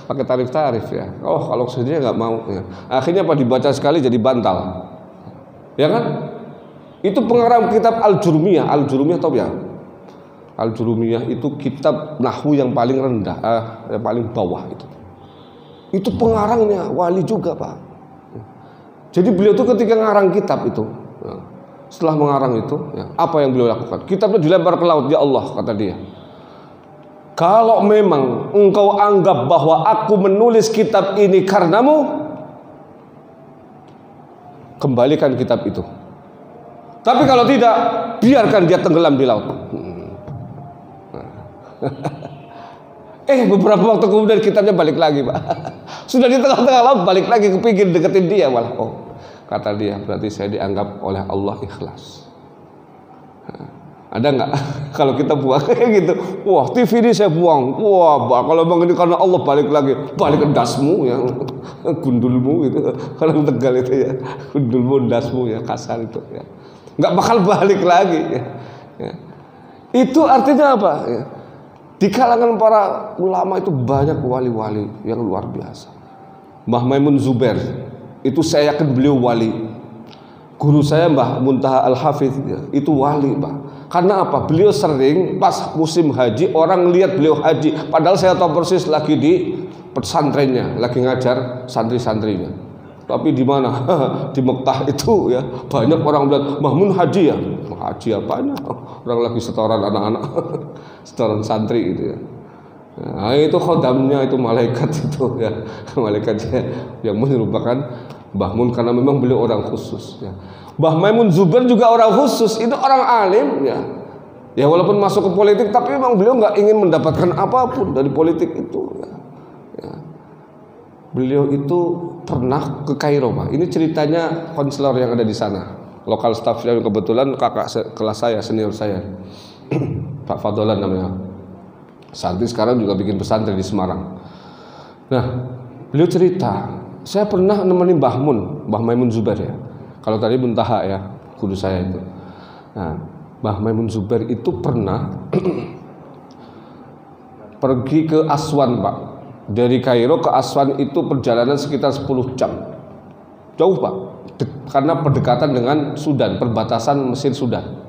S1: Pakai tarif-tarif ya. Oh, kalau sendiri nggak mau. Ya. Akhirnya Pak dibaca sekali jadi bantal, ya kan? Itu pengarang kitab Al-Jurumiyah. Al-Jurumiyah tahu ya? Al-Jurumiyah itu kitab nahwu yang paling rendah, yang paling bawah itu. Itu pengarangnya wali juga, Pak. Jadi beliau tuh ketika ngarang kitab itu, setelah mengarang itu, ya, apa yang beliau lakukan? Kitabnya dilempar ke laut, ya Allah, kata dia. Kalau memang engkau anggap bahwa aku menulis kitab ini karenamu, kembalikan kitab itu. Tapi kalau tidak, biarkan dia tenggelam di laut. Beberapa waktu kemudian kitabnya balik lagi, Pak. Sudah di tengah-tengah laut, balik lagi ke pinggir deketin dia malah. Oh, kata dia, berarti saya dianggap oleh Allah ikhlas. Ada nggak? Kalau kita buang kayak gitu, wah TV ini saya buang, wah kalau bang ini karena Allah balik lagi, balik ke dasmu ya, gundulmu gitu, kalau Tegal itu ya, gundulmu dasmu ya, kasar itu ya, nggak bakal balik lagi. Ya. Itu artinya apa? Ya. Di kalangan para ulama itu banyak wali-wali yang luar biasa. Mbah Maimun Zubair itu saya yakin beliau wali. Guru saya Mbah Muntaha Al-Hafidh itu wali, Mbah. Karena apa? Beliau sering pas musim haji orang lihat beliau haji, padahal saya tahu persis lagi di pesantrennya, lagi ngajar santri-santrinya. Tapi di mana? Di Mekah itu ya banyak orang bilang Mahmun haji ya. Haji apanya? Orang lagi setoran anak-anak, setoran santri gitu ya. Nah, itu khodamnya itu malaikat itu ya, malaikatnya yang merupakan Mbah Mun karena memang beliau orang khusus ya. Mbah Maimun Zubair juga orang khusus, itu orang alim ya. Ya walaupun masuk ke politik tapi memang beliau nggak ingin mendapatkan apapun dari politik itu ya. Ya. Beliau itu pernah ke Kairo, Pak. Ini ceritanya konselor yang ada di sana, lokal staff yang kebetulan kakak kelas saya, senior saya, Pak Fadolan namanya. Santri sekarang juga bikin pesantren di Semarang. Nah, beliau cerita, saya pernah nemenin Mbah Maimun Zubair ya. Kalau tadi Muntaha ya, guru saya itu. Nah, Mbah Maimun Zubair itu pernah pergi ke Aswan, Pak. Dari Kairo ke Aswan itu perjalanan sekitar 10 jam. Jauh, Pak. Karena berdekatan dengan Sudan, perbatasan Mesir Sudan.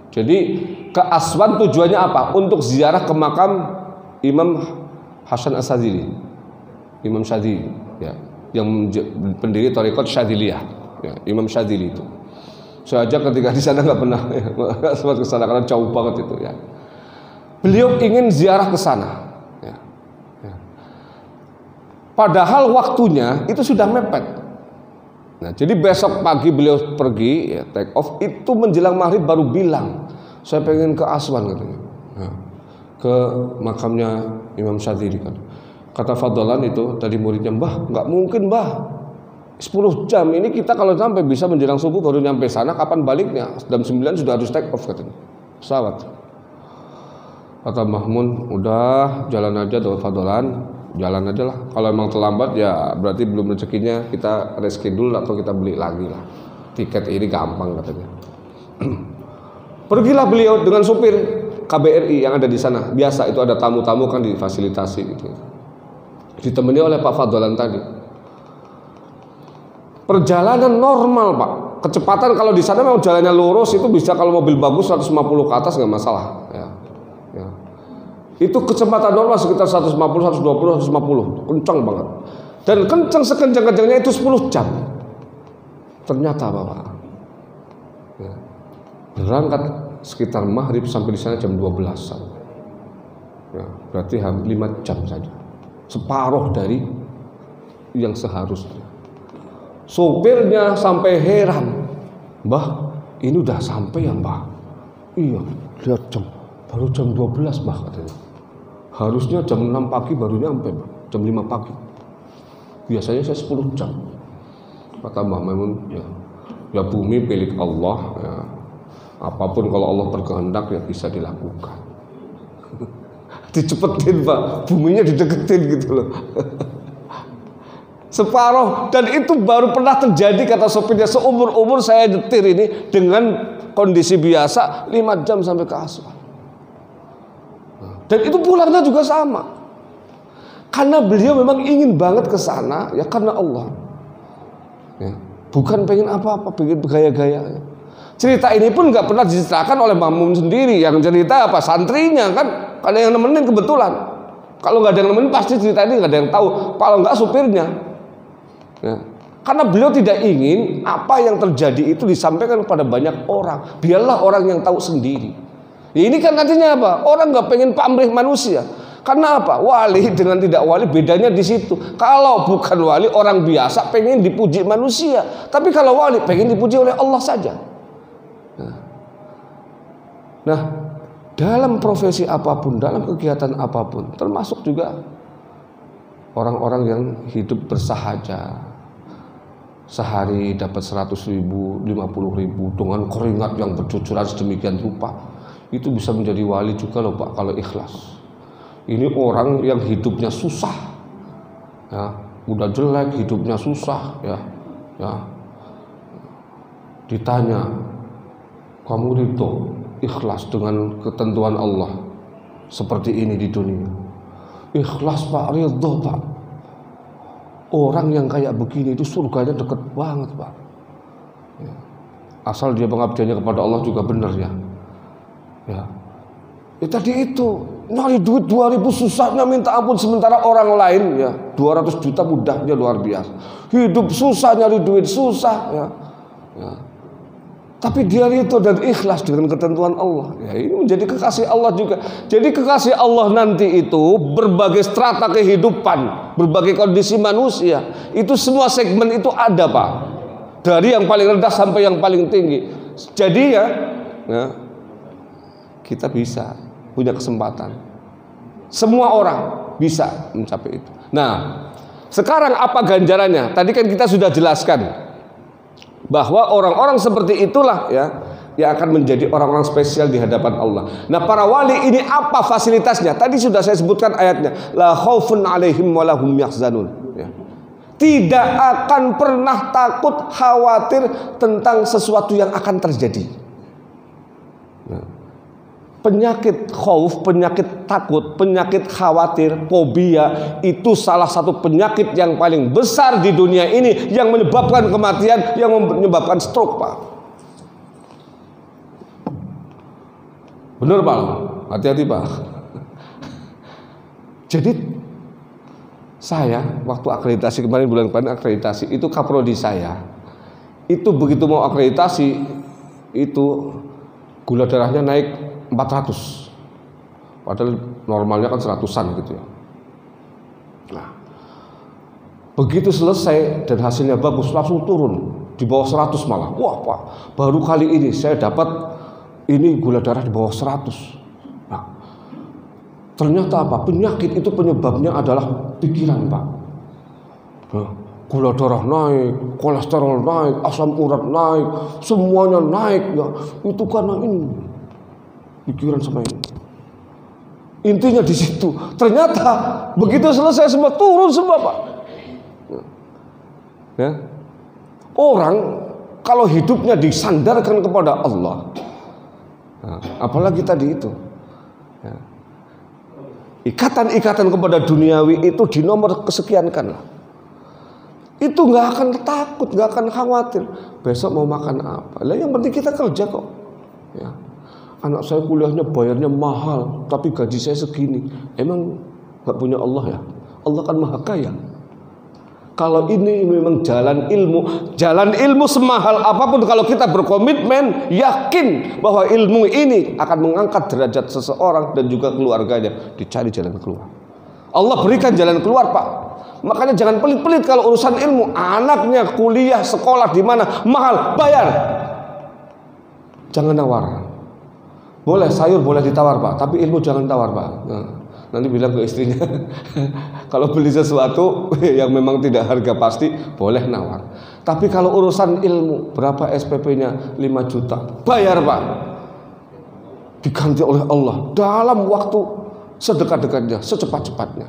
S1: Jadi ke Aswan tujuannya apa? Untuk ziarah ke makam Imam Hasan As-Sadzili, Imam Syadzili, ya, yang pendiri Thariqat Syadziliyah. Ya, Imam Syadzili itu. Saya aja ketika di sana nggak pernah sempat ke sana karena jauh banget itu ya. Beliau ingin ziarah ke sana. Ya. Ya. Padahal waktunya itu sudah mepet. Nah, jadi besok pagi beliau pergi ya, take off itu menjelang maghrib baru bilang saya pengen ke Aswan katanya. Nah, ke makamnya Imam Syadzili kan. Kata Fadlan itu tadi muridnya, Mbah nggak mungkin Mbah. 10 jam ini kita kalau sampai bisa menjelang subuh baru nyampe sana, kapan baliknya? Jam 9 sudah harus take off katanya. Pesawat. Kata Mahmun, udah jalan aja tuh Fadolan, jalan aja lah. Kalau emang terlambat ya berarti belum rezekinya, kita reschedule atau kita beli lagi lah. Tiket ini gampang katanya. Pergilah beliau dengan supir KBRI yang ada di sana. Biasa itu ada tamu-tamu kan difasilitasi gitu. Ditemani oleh Pak Fadolan tadi. Perjalanan normal, Pak. Kecepatan kalau di sana memang jalannya lurus, itu bisa kalau mobil bagus 150 ke atas nggak masalah. Ya. Ya. Itu kecepatan normal sekitar 150, 120, 150, kencang banget. Dan kencang sekencang-kencangnya itu 10 jam. Ternyata, Bapak, ya, berangkat sekitar maghrib sampai di sana jam 12-an. Ya, berarti hampir 5 jam saja. Separuh dari yang seharusnya. Sopirnya sampai heran, Mbah, ini udah sampai ya Mbah? Iya, lihat jam, baru jam 12 Mbah katanya. Harusnya jam 6 pagi baru nyampe, Mbah. Jam 5 pagi. Biasanya saya 10 jam. Kata Mbah Maimun, ya bumi milik Allah, ya. Apapun kalau Allah berkehendak ya bisa dilakukan. Dicepetin Pak, buminya dideketin gitu loh. Separuh, dan itu baru pernah terjadi kata sopirnya, seumur-umur saya nyetir ini dengan kondisi biasa 5 jam sampai ke Aswan. Dan itu pulangnya juga sama. Karena beliau memang ingin banget ke sana ya karena Allah. Ya, bukan pengen apa-apa, pengen bergaya-gaya. Cerita ini pun nggak pernah diceritakan oleh Mamun sendiri, yang cerita apa santrinya kan, karena yang nemenin kebetulan. Kalau nggak ada yang nemenin pasti cerita ini nggak ada yang tahu. Kalau nggak supirnya. Ya. Karena beliau tidak ingin apa yang terjadi itu disampaikan kepada banyak orang. Biarlah orang yang tahu sendiri. Ya, ini kan artinya apa? Orang nggak pengen pamrih manusia. Karena apa? Wali dengan tidak wali bedanya di situ. Kalau bukan wali orang biasa pengen dipuji manusia. Tapi kalau wali pengen dipuji oleh Allah saja. Nah, dalam profesi apapun, dalam kegiatan apapun, termasuk juga orang-orang yang hidup bersahaja, sehari dapat 100.000, 50.000 dengan keringat yang bercucuran sedemikian rupa. itu bisa menjadi wali juga loh Pak kalau ikhlas. Ini orang yang hidupnya susah, ya, udah jelek, hidupnya susah, ya, ditanya, kamu ridho ikhlas dengan ketentuan Allah seperti ini di dunia? Ikhlas Pak, ridho Pak. Orang yang kayak begini itu surganya deket banget Pak, ya. Asal dia pengabdiannya kepada Allah juga benar ya. Ya tadi itu nyari duit 2.000 susahnya minta ampun, sementara orang lain ya 200 juta mudahnya luar biasa. Hidup susah, nyari duit susah ya. Tapi dia itu dan ikhlas dengan ketentuan Allah. Ya, ini menjadi kekasih Allah juga. Jadi kekasih Allah nanti itu berbagai strata kehidupan, berbagai kondisi manusia, itu semua segmen itu ada Pak. Dari yang paling rendah sampai yang paling tinggi. Jadi ya kita bisa punya kesempatan. Semua orang bisa mencapai itu. Nah, sekarang apa ganjarannya? Tadi kan kita sudah jelaskan bahwa orang-orang seperti itulah ya yang akan menjadi orang-orang spesial di hadapan Allah. Nah, para wali ini apa fasilitasnya? Tadi sudah saya sebutkan ayatnya, la khaufun 'alaihim wa lahum yahzanun, ya. Tidak akan pernah takut, khawatir tentang sesuatu yang akan terjadi. Ya. Penyakit khauf, penyakit takut, penyakit khawatir, fobia itu salah satu penyakit yang paling besar di dunia ini yang menyebabkan kematian, yang menyebabkan stroke Pak. Benar Pak, hati-hati Pak. Jadi saya waktu akreditasi kemarin, bulan kemarin akreditasi, itu kaprodi saya itu begitu mau akreditasi itu gula darahnya naik 400, padahal normalnya kan 100-an gitu ya. Nah, begitu selesai dan hasilnya bagus, langsung turun di bawah 100 malah. Wah Pak, baru kali ini saya dapat ini gula darah di bawah 100. Nah, ternyata apa? Penyakit itu penyebabnya adalah pikiran Pak. Nah, gula darah naik, kolesterol naik, asam urat naik, semuanya naik ya. Itu karena ini pikiran sama ini. Intinya di situ. Ternyata begitu selesai semua turun semua Pak. Ya. Orang kalau hidupnya disandarkan kepada Allah, nah, apalagi tadi itu, ya, ikatan-ikatan kepada duniawi itu di nomor kesekiankan lah. Itu nggak akan takut, nggak akan khawatir besok mau makan apa. Lah yang penting kita kerja kok. Ya. Anak saya kuliahnya bayarnya mahal, tapi gaji saya segini. Emang nggak punya Allah ya? Allah kan maha kaya. Kalau ini memang jalan ilmu semahal apapun, kalau kita berkomitmen, yakin bahwa ilmu ini akan mengangkat derajat seseorang dan juga keluarganya, dicari jalan keluar. Allah berikan jalan keluar Pak. Makanya jangan pelit-pelit kalau urusan ilmu. Anaknya kuliah, sekolah di mana mahal, bayar. Jangan nawar. Boleh sayur boleh ditawar Pak, tapi ilmu jangan tawar Pak. Nah, nanti bilang ke istrinya, kalau beli sesuatu yang memang tidak harga pasti boleh nawar. Tapi kalau urusan ilmu, berapa SPP-nya? 5 juta, bayar Pak. Diganti oleh Allah dalam waktu sedekat-dekatnya, secepat-cepatnya.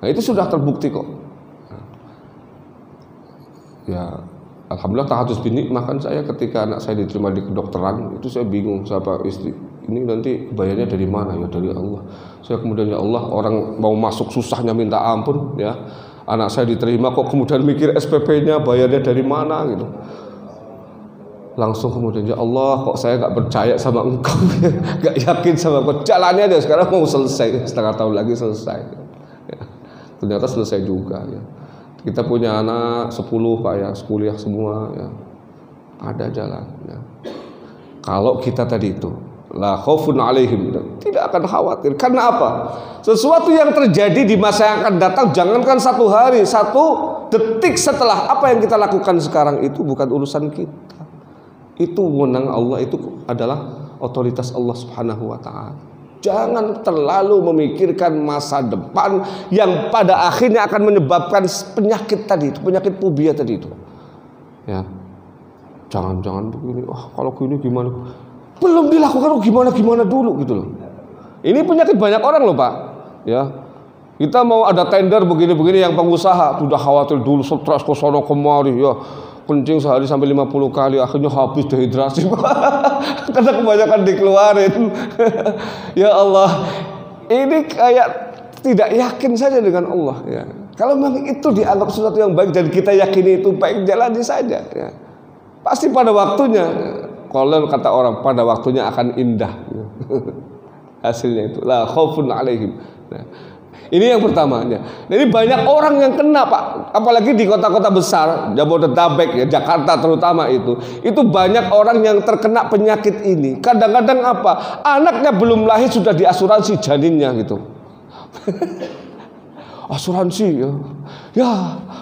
S1: Nah itu sudah terbukti kok. Ya alhamdulillah tahadus bini, makan saya ketika anak saya diterima di kedokteran itu saya bingung sama istri, ini nanti bayarnya dari mana? Ya dari Allah. Saya kemudian ya Allah, orang mau masuk susahnya minta ampun ya, anak saya diterima kok kemudian mikir SPP-nya bayarnya dari mana gitu. Langsung kemudian ya Allah, kok saya nggak percaya sama engkau, nggak yakin sama engkau, jalannya aja sekarang mau selesai, setengah tahun lagi selesai ya. Ternyata selesai juga ya. Kita punya anak 10 Pak ya, kuliah semua ya. Ada jalan ya. Kalau kita tadi itu la khaufun 'alaihim, tidak akan khawatir. Karena apa? Sesuatu yang terjadi di masa yang akan datang, jangankan 1 hari, 1 detik setelah apa yang kita lakukan sekarang itu bukan urusan kita. Itu wewenang Allah, itu adalah otoritas Allah Subhanahu wa taala. Jangan terlalu memikirkan masa depan yang pada akhirnya akan menyebabkan penyakit tadi itu, penyakit fobia tadi itu. Ya. Jangan begini, kalau gini gimana? belum dilakukan gimana dulu gitu loh. Ini penyakit banyak orang loh Pak. Ya, kita mau ada tender begini-begini yang pengusaha sudah khawatir dulu, stres ke sono kemari ya. Kencing sehari sampai 50 kali, akhirnya habis dehidrasi karena kebanyakan dikeluarin. Ya Allah, ini kayak tidak yakin saja dengan Allah ya. Kalau memang itu dianggap sesuatu yang baik dan kita yakini itu baik, jalani saja ya. Pasti pada waktunya, kalau kata orang, pada waktunya akan indah. Hasilnya itu la khaufun alaihim. Nah, ini yang pertamanya. Jadi banyak orang yang kena Pak, apalagi di kota-kota besar, Jabodetabek ya, Jakarta terutama itu banyak orang yang terkena penyakit ini. Kadang-kadang apa? Anaknya belum lahir sudah diasuransi janinnya gitu. Asuransi ya. Ya,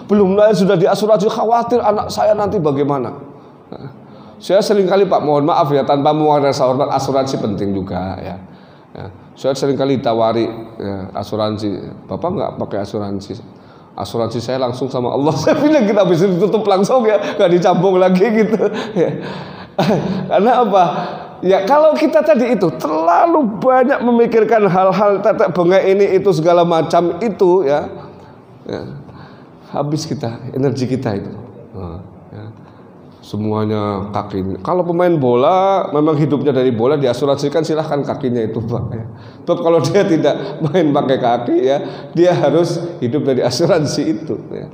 S1: belum lahir sudah diasuransi, khawatir anak saya nanti bagaimana. Nah, saya sering kali Pak, mohon maaf ya, tanpa merasa hormat, asuransi penting juga ya. Ya, saya sering kali ditawari ya, asuransi, Bapak nggak pakai asuransi? Asuransi saya langsung sama Allah. Saya bilang kita bisa ditutup langsung ya, nggak dicampur lagi gitu. Ya. Karena apa? Ya kalau kita tadi itu terlalu banyak memikirkan hal-hal tetek bengek ini itu segala macam itu ya, habis kita energi kita itu. Semuanya kaki. Kalau pemain bola memang hidupnya dari bola, diasuransikan silahkan kakinya itu Pak ya. Tapi kalau dia tidak main pakai kaki ya, dia harus hidup dari asuransi itu ya.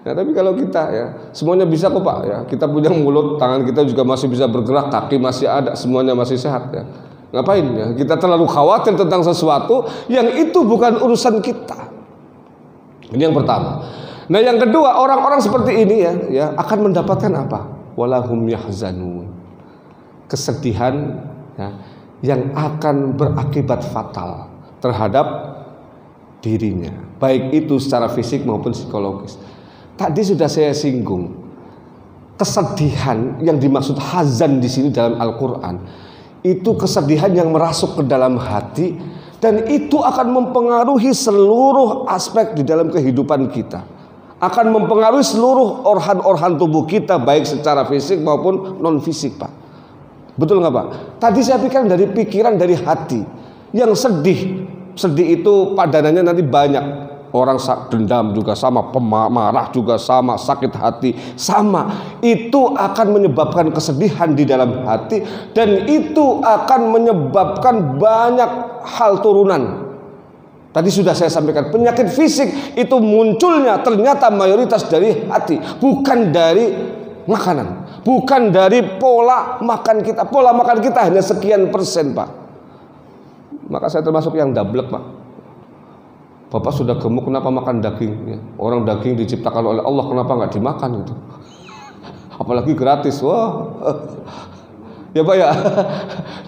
S1: Nah, tapi kalau kita ya semuanya bisa kok Pak ya. Kita punya mulut, tangan kita juga masih bisa bergerak, kaki masih ada, semuanya masih sehat ya. Ngapain ya? Kita terlalu khawatir tentang sesuatu yang itu bukan urusan kita. Ini yang pertama. Nah, yang kedua, orang-orang seperti ini ya akan mendapatkan apa? Walahum yahzanun, kesedihan ya, yang akan berakibat fatal terhadap dirinya, baik itu secara fisik maupun psikologis. Tadi sudah saya singgung, kesedihan yang dimaksud hazan di sini dalam Al-Quran itu kesedihan yang merasuk ke dalam hati, dan itu akan mempengaruhi seluruh aspek di dalam kehidupan kita. Akan mempengaruhi seluruh organ-organ tubuh kita, baik secara fisik maupun non fisik Pak. Betul nggak Pak? Tadi saya pikirkan dari pikiran, dari hati. Yang sedih itu padanannya nanti banyak. Orang dendam juga sama, pemarah juga sama, sakit hati sama. Itu akan menyebabkan kesedihan di dalam hati, dan itu akan menyebabkan banyak hal turunan. Tadi sudah saya sampaikan, penyakit fisik itu munculnya ternyata mayoritas dari hati, bukan dari makanan, bukan dari pola makan kita. Pola makan kita hanya sekian persen Pak. Maka saya termasuk yang dablek Pak. Bapak sudah gemuk, kenapa makan daging? Ya, orang daging diciptakan oleh Allah, kenapa nggak dimakan gitu? Apalagi gratis, wah. Ya Pak ya,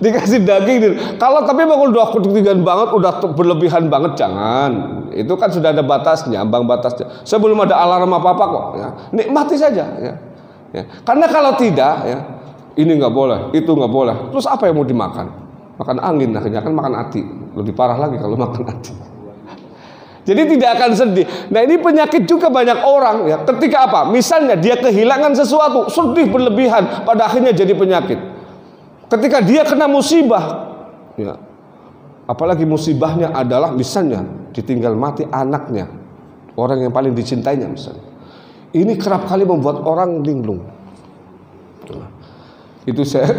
S1: dikasih daging. Kalau tapi memang udah ketinggian banget, udah berlebihan banget, jangan. Itu kan sudah ada batasnya, ambang batasnya. Saya belum ada alarm apa-apa kok. Ya. Nikmati saja. Ya. Ya. Karena kalau tidak, ya, ini nggak boleh, itu nggak boleh. Terus apa yang mau dimakan? Makan angin, akhirnya kan makan hati. Lebih parah lagi kalau makan hati. Jadi tidak akan sedih. Nah ini penyakit juga banyak orang ya. Ketika apa? Misalnya dia kehilangan sesuatu, sedih berlebihan, pada akhirnya jadi penyakit. Ketika dia kena musibah, ya, apalagi musibahnya adalah misalnya ditinggal mati anaknya, orang yang paling dicintainya misalnya. Ini kerap kali membuat orang linglung. Nah, itu saya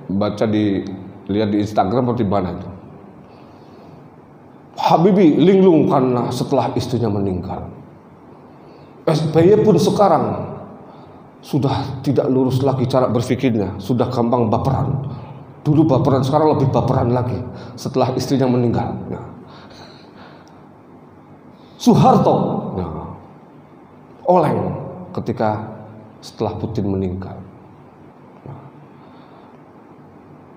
S1: baca lihat di Instagram atau di mana itu. Habibie linglung karena setelah istrinya meninggal. SBY pun sekarang sudah tidak lurus lagi cara berpikirnya, sudah gampang baperan. Dulu baperan, sekarang lebih baperan lagi setelah istrinya meninggal. Nah. Soeharto, nah, oleng ketika setelah Putin meninggal. Nah.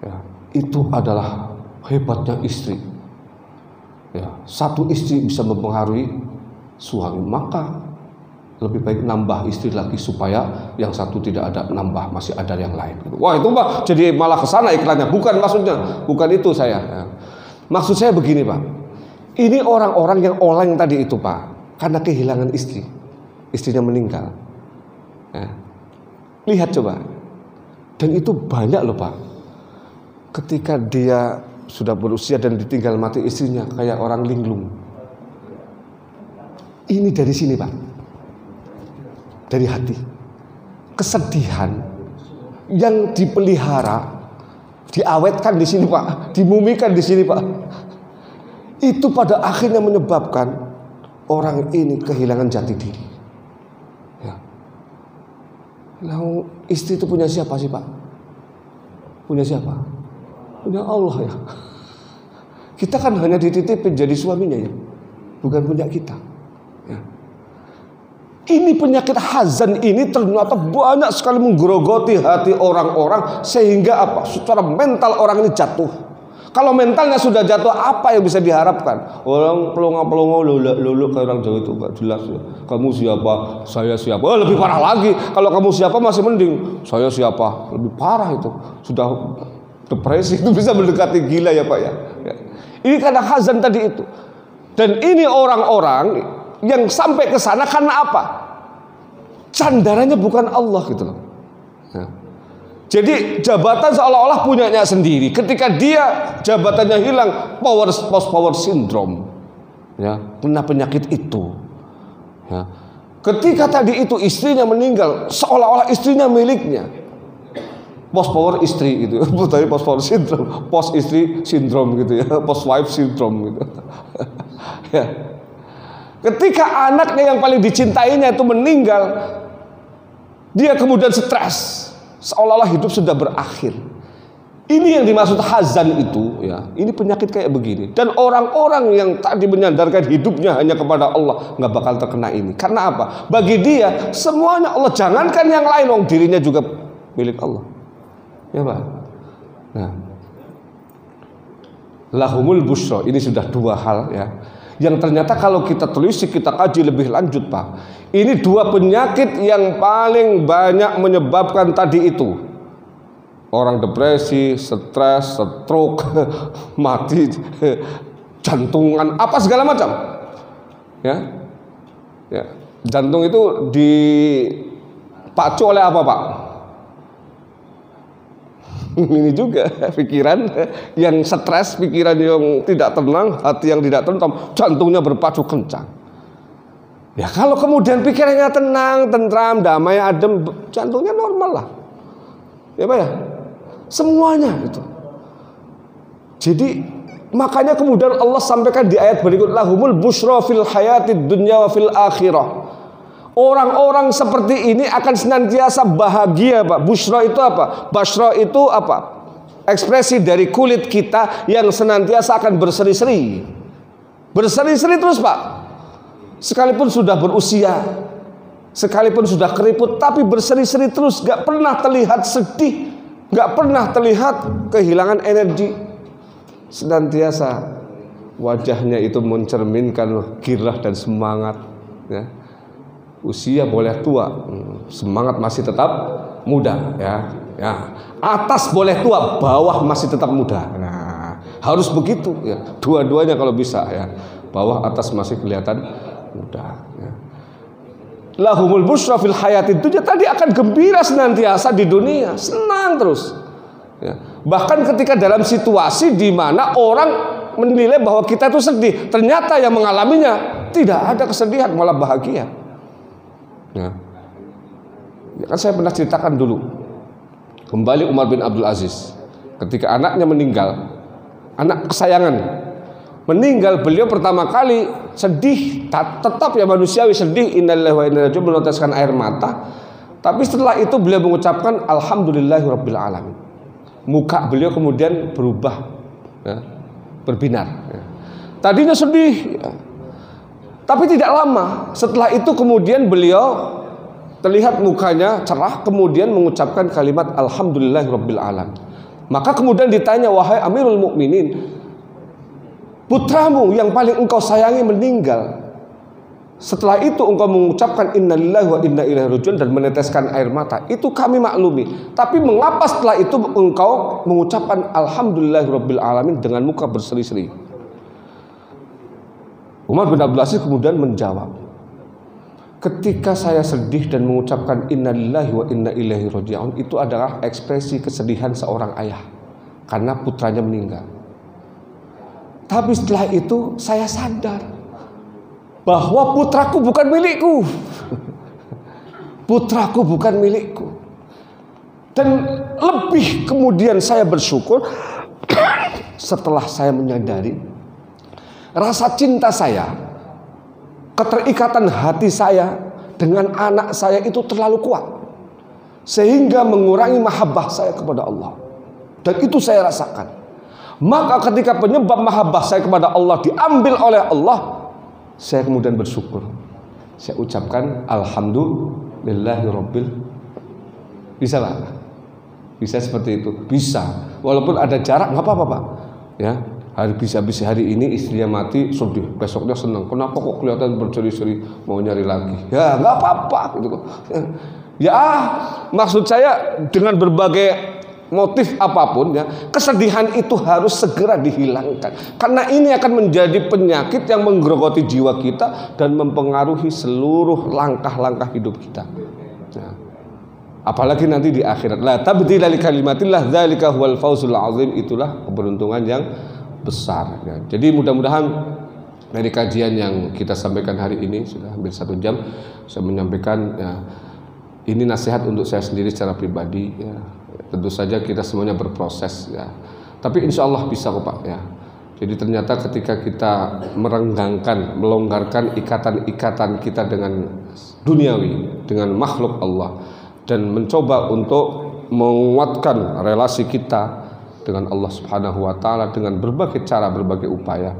S1: Ya, itu adalah hebatnya istri. Ya, satu istri bisa mempengaruhi suami, maka lebih baik nambah istri lagi supaya yang satu tidak ada nambah, masih ada yang lain. Wah itu Pak, jadi malah kesana iklannya. Bukan maksudnya, bukan itu saya. Ya. Maksud saya begini Pak, ini orang-orang yang oleng tadi itu Pak, karena kehilangan istri, istrinya meninggal. Ya. Lihat coba, dan itu banyak loh Pak. ketika dia sudah berusia dan ditinggal mati istrinya kayak orang linglung. Ini dari sini Pak, dari hati. Kesedihan yang dipelihara, diawetkan di sini Pak, dimumikan di sini Pak. Itu pada akhirnya menyebabkan orang ini kehilangan jati diri. Ya. Lalu istri itu punya siapa sih Pak? Punya siapa? Punya Allah ya. Kita kan hanya dititipin jadi suaminya ya, bukan punya kita. Ya. Ini penyakit hazan ini ternyata banyak sekali menggerogoti hati orang-orang sehingga apa? Secara mental orang ini jatuh. Kalau mentalnya sudah jatuh, apa yang bisa diharapkan? Orang pelongo-pelongo lulu kayak orang Jawa itu gak jelas ya. Kamu siapa? Saya siapa? Oh, lebih parah lagi. Kalau kamu siapa masih mending. Saya siapa? Lebih parah itu. Sudah depresi itu bisa mendekati gila ya Pak ya. Ini karena hazan tadi itu. Dan ini orang-orang yang sampai ke sana karena apa? Sandarannya bukan Allah gitu loh. Ya. Jadi jabatan seolah-olah punyanya sendiri. Ketika dia jabatannya hilang, post power syndrome, ya, kena penyakit itu. Ya. Ketika tadi itu istrinya meninggal, seolah-olah istrinya miliknya. Post power istri gitu, tadi post power syndrome, post istri sindrom gitu ya, post wife syndrome gitu. Ya. Ketika anaknya yang paling dicintainya itu meninggal, dia kemudian stres. Seolah-olah hidup sudah berakhir. Ini yang dimaksud hazan itu ya. Ini penyakit kayak begini. Dan orang-orang yang tadi menyandarkan hidupnya hanya kepada Allah nggak bakal terkena ini. Karena apa? Bagi dia semuanya Allah. Jangankan yang lain, dirinya juga milik Allah. Ya Pak. Nah, lahumul busyra. Ini sudah dua hal ya. Yang ternyata kalau kita telisik, kita kaji lebih lanjut Pak, ini dua penyakit yang paling banyak menyebabkan tadi itu. Orang depresi, stres, stroke, mati, jantungan, apa segala macam. Ya, ya. Jantung itu dipacu oleh apa Pak? Ini juga pikiran yang stres, pikiran yang tidak tenang, hati yang tidak tenang, jantungnya berpacu kencang. Ya kalau kemudian pikirannya tenang, tentram, damai, adem, jantungnya normal lah. Ya Pak ya, semuanya itu. Jadi makanya kemudian Allah sampaikan di ayat berikut, lahumul busyra fil hayatid dunya wa fil akhirah. Orang-orang seperti ini akan senantiasa bahagia Pak. Busyra itu apa? Basyra itu apa? Ekspresi dari kulit kita yang senantiasa akan berseri-seri. Berseri-seri terus Pak. Sekalipun sudah berusia, sekalipun sudah keriput, tapi berseri-seri terus. Gak pernah terlihat sedih, gak pernah terlihat kehilangan energi. Senantiasa wajahnya itu mencerminkan girah dan semangat ya. Usia boleh tua, semangat masih tetap muda ya. Ya. Atas boleh tua, bawah masih tetap muda. Nah, harus begitu ya. Dua-duanya kalau bisa ya. Bawah atas masih kelihatan muda ya. Lahumul busyra fil hayatid dunya, tadi akan gembira senantiasa di dunia, senang terus. Ya. Bahkan ketika dalam situasi di mana orang menilai bahwa kita itu sedih, ternyata yang mengalaminya tidak ada kesedihan, malah bahagia. Ya. Ya kan saya pernah ceritakan dulu. Kembali Umar bin Abdul Aziz, ketika anaknya meninggal, anak kesayangan meninggal, beliau pertama kali sedih, tetap ya manusiawi sedih, innalillahi wa inna ilaihi raji'un, meneteskan air mata. Tapi setelah itu beliau mengucapkan alhamdulillahirabbil alamin. Muka beliau kemudian berubah ya, berbinar ya. Tadinya sedih ya. Tapi tidak lama setelah itu kemudian beliau terlihat mukanya cerah, kemudian mengucapkan kalimat alhamdulillahirabbil alamin. Maka kemudian ditanya, wahai Amirul Mukminin, putramu yang paling engkau sayangi meninggal. Setelah itu engkau mengucapkan innalillahi wa inna ilaihi raji'un dan meneteskan air mata. Itu kami maklumi. Tapi mengapa setelah itu engkau mengucapkan alhamdulillahirabbil alamin dengan muka berseri-seri? Umar bin Abdul Aziz kemudian menjawab, ketika saya sedih dan mengucapkan innalillahi wa inna ilaihi raji'un, itu adalah ekspresi kesedihan seorang ayah. karena putranya meninggal. Tapi setelah itu saya sadar bahwa putraku bukan milikku. Putraku bukan milikku. Dan lebih kemudian saya bersyukur setelah saya menyadari rasa cinta saya, keterikatan hati saya dengan anak saya itu terlalu kuat, sehingga mengurangi mahabbah saya kepada Allah. Dan itu saya rasakan. Maka ketika penyebab mahabbah saya kepada Allah diambil oleh Allah, saya kemudian bersyukur. Saya ucapkan alhamdulillahirabbil. Bisa lah. Bisa seperti itu. Bisa. Walaupun ada jarak nggak apa-apa, Pak. Ya, habis hari ini istrinya mati, sedih. Besoknya senang. Kenapa kok kelihatan berseri-seri mau nyari lagi? Ya, nggak apa-apa gitu. Ya, maksud saya dengan berbagai motif apapun ya, kesedihan itu harus segera dihilangkan, karena ini akan menjadi penyakit yang menggerogoti jiwa kita dan mempengaruhi seluruh langkah-langkah hidup kita ya. Apalagi nanti di akhirat, la tabdila li kalimatillah dzalika huwal fawzul azim, itulah keberuntungan yang besar ya. Jadi mudah-mudahan dari kajian yang kita sampaikan hari ini, sudah hampir 1 jam saya menyampaikan ya, ini nasihat untuk saya sendiri secara pribadi ya. Tentu saja kita semuanya berproses ya, tapi insya Allah bisa kok Pak ya. Jadi ternyata ketika kita merenggangkan, melonggarkan ikatan-ikatan kita dengan duniawi, dengan makhluk Allah, dan mencoba untuk menguatkan relasi kita dengan Allah Subhanahu wa Ta'ala dengan berbagai cara, berbagai upaya,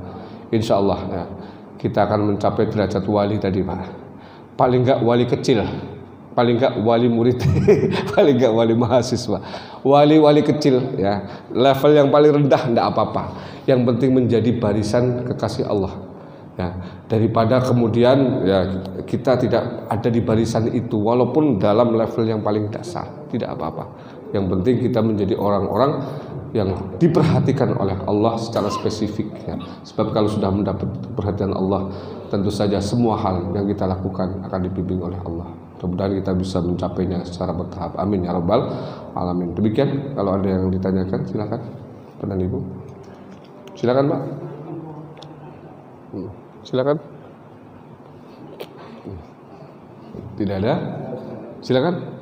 S1: insya Allah ya, kita akan mencapai derajat wali tadi Pak. Paling enggak wali kecil, paling enggak wali murid, paling enggak wali mahasiswa, wali-wali kecil ya, level yang paling rendah enggak apa-apa, yang penting menjadi barisan kekasih Allah ya, daripada kemudian ya kita tidak ada di barisan itu walaupun dalam level yang paling dasar, tidak apa-apa. Yang penting kita menjadi orang-orang yang diperhatikan oleh Allah secara spesifik ya. Sebab kalau sudah mendapat perhatian Allah, tentu saja semua hal yang kita lakukan akan dibimbing oleh Allah. Mudah-mudahan kita bisa mencapainya secara bertahap. Amin ya rabbal alamin. Demikian, kalau ada yang ditanyakan silakan. Penan Ibu. Silakan, Pak. Silakan. Tidak ada? Silakan.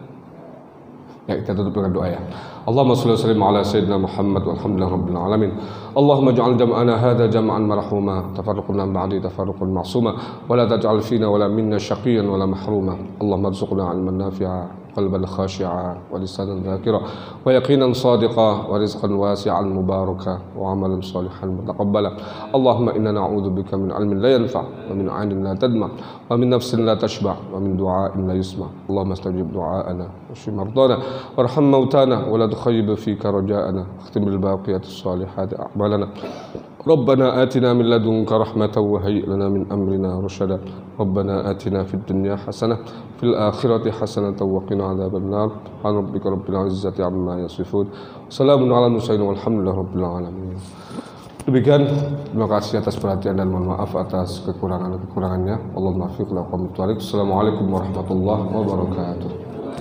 S1: Ya, kita tutup dengan doa ya. Allahumma shalli wa sallim ala sayyidina Muhammad walhamdulillahi rabbil alamin. Allahumma ij'al jam'ana hadha jam'an marhuma, tafarruqna ba'di tafarruqan ma'suma, wa la taj'al fina wa la minna shaqiyyan wa la mahruma. Allahumma arzuqna 'ilman nafi'a, qalban khashi'a, wa lisanan dhakira, wa yaqinan sadiqa, wa rizqan wasi'an mubaraka, wa 'amalan salihan mutaqabbala. Allahumma inna na'udzubika min 'ilmin la yanfa', wa min 'ainin la tadma', wa min nafsin la tashba', wa min du'a'in la yusma'. Allahumma istajib du'a'ana wa shfi mardana warham mautana wa la تخيب فيك رجاءنا اختم بالباقيات الصالحات أعمالنا ربنا آتنا من لدنك رحمة وهيئ لنا من أمرنا رشدا ربنا آتنا في الدنيا حسنة في الآخرة حسنة وقنا عذاب النار سبحان ربك رب العزة عما يصفون وسلام على المرسلين والحمد لله رب العالمين. Demikian, terima kasih atas perhatian dan mohon maaf atas kekurangannya. Allahumma fiq lakum. Assalamualaikum warahmatullahi wabarakatuh.